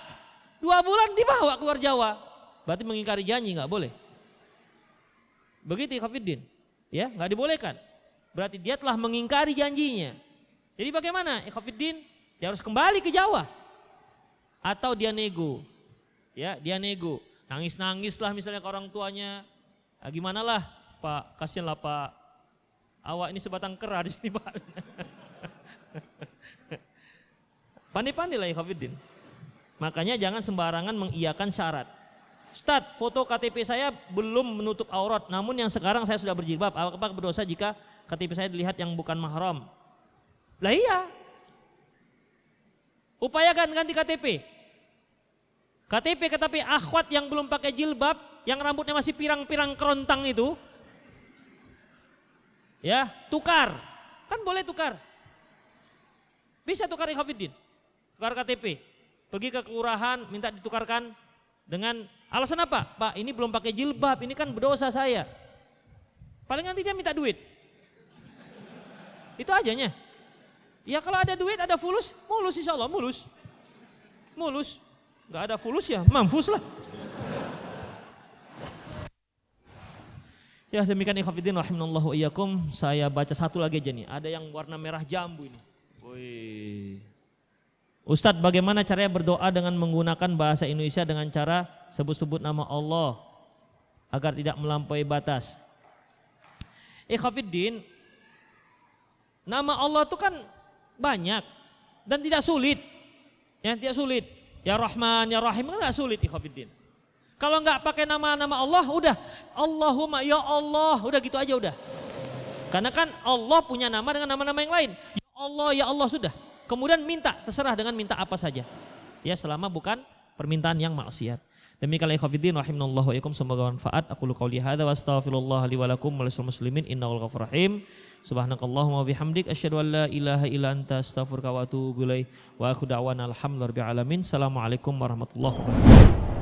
B: 2 bulan dibawa keluar Jawa, berarti mengingkari janji, nggak boleh. Begitu ikhwatiddin, ya nggak dibolehkan. Berarti dia telah mengingkari janjinya. Jadi bagaimana ikhwatiddin? Dia harus kembali ke Jawa atau dia nego, ya dia nego, nangis lah misalnya ke orang tuanya. Nah, gimana lah Pak, kasihan lah Pak, awak ini sebatang kera di sini Pak. Pandai-pandai lah ikhwatiddin. Makanya jangan sembarangan mengiyakan syarat. Ustadz, foto KTP saya belum menutup aurat, namun yang sekarang saya sudah berjilbab. Apakah berdosa jika KTP saya dilihat yang bukan mahram? Lah iya. Upayakan ganti KTP. KTP akhwat yang belum pakai jilbab, yang rambutnya masih pirang-pirang kerontang itu, ya tukar. Kan boleh tukar. Bisa tukar ikhwatiddin. Tukar KTP. Pergi ke kelurahan minta ditukarkan dengan alasan apa? Pak, ini belum pakai jilbab, ini kan berdosa saya. Paling nanti dia minta duit. Itu ajanya. Ya kalau ada duit, ada mulus insya Allah, mulus. Gak ada fulus ya, mampus lah. Ya demikian ikhwatiddin rahimanallahu iyyakum. Saya baca satu lagi aja nih, ada yang warna merah jambu ini. Wih. Ustadz, bagaimana caranya berdoa dengan menggunakan bahasa Indonesia dengan cara sebut-sebut nama Allah agar tidak melampaui batas? Ikhwatiddin, nama Allah itu kan banyak dan tidak sulit. Yang tidak sulit, ya Rahman, ya Rahim, enggak sulit ikhwatiddin. Kalau enggak pakai nama-nama Allah, udah Allahumma ya Allah, udah gitu aja udah. Karena kan Allah punya nama dengan nama-nama yang lain. Ya Allah sudah. Kemudian minta, terserah dengan minta apa saja. Ya selama bukan permintaan yang maksiat. Demikian ikhwatiddin rahimanallahu wa iyyakum, semoga manfaat. Aku qouli hadza wa astaghfirullah li wa lakum wa lisal muslimin innahu ghafurur rahim. Subhanakallahumma wa bihamdik asyhadu an la ilaha illa anta astaghfiruka wa atubu ilaik. Wa akhu da'wana alhamdulillahi rabbil alamin. Assalamualaikum warahmatullahi wabarakatuh.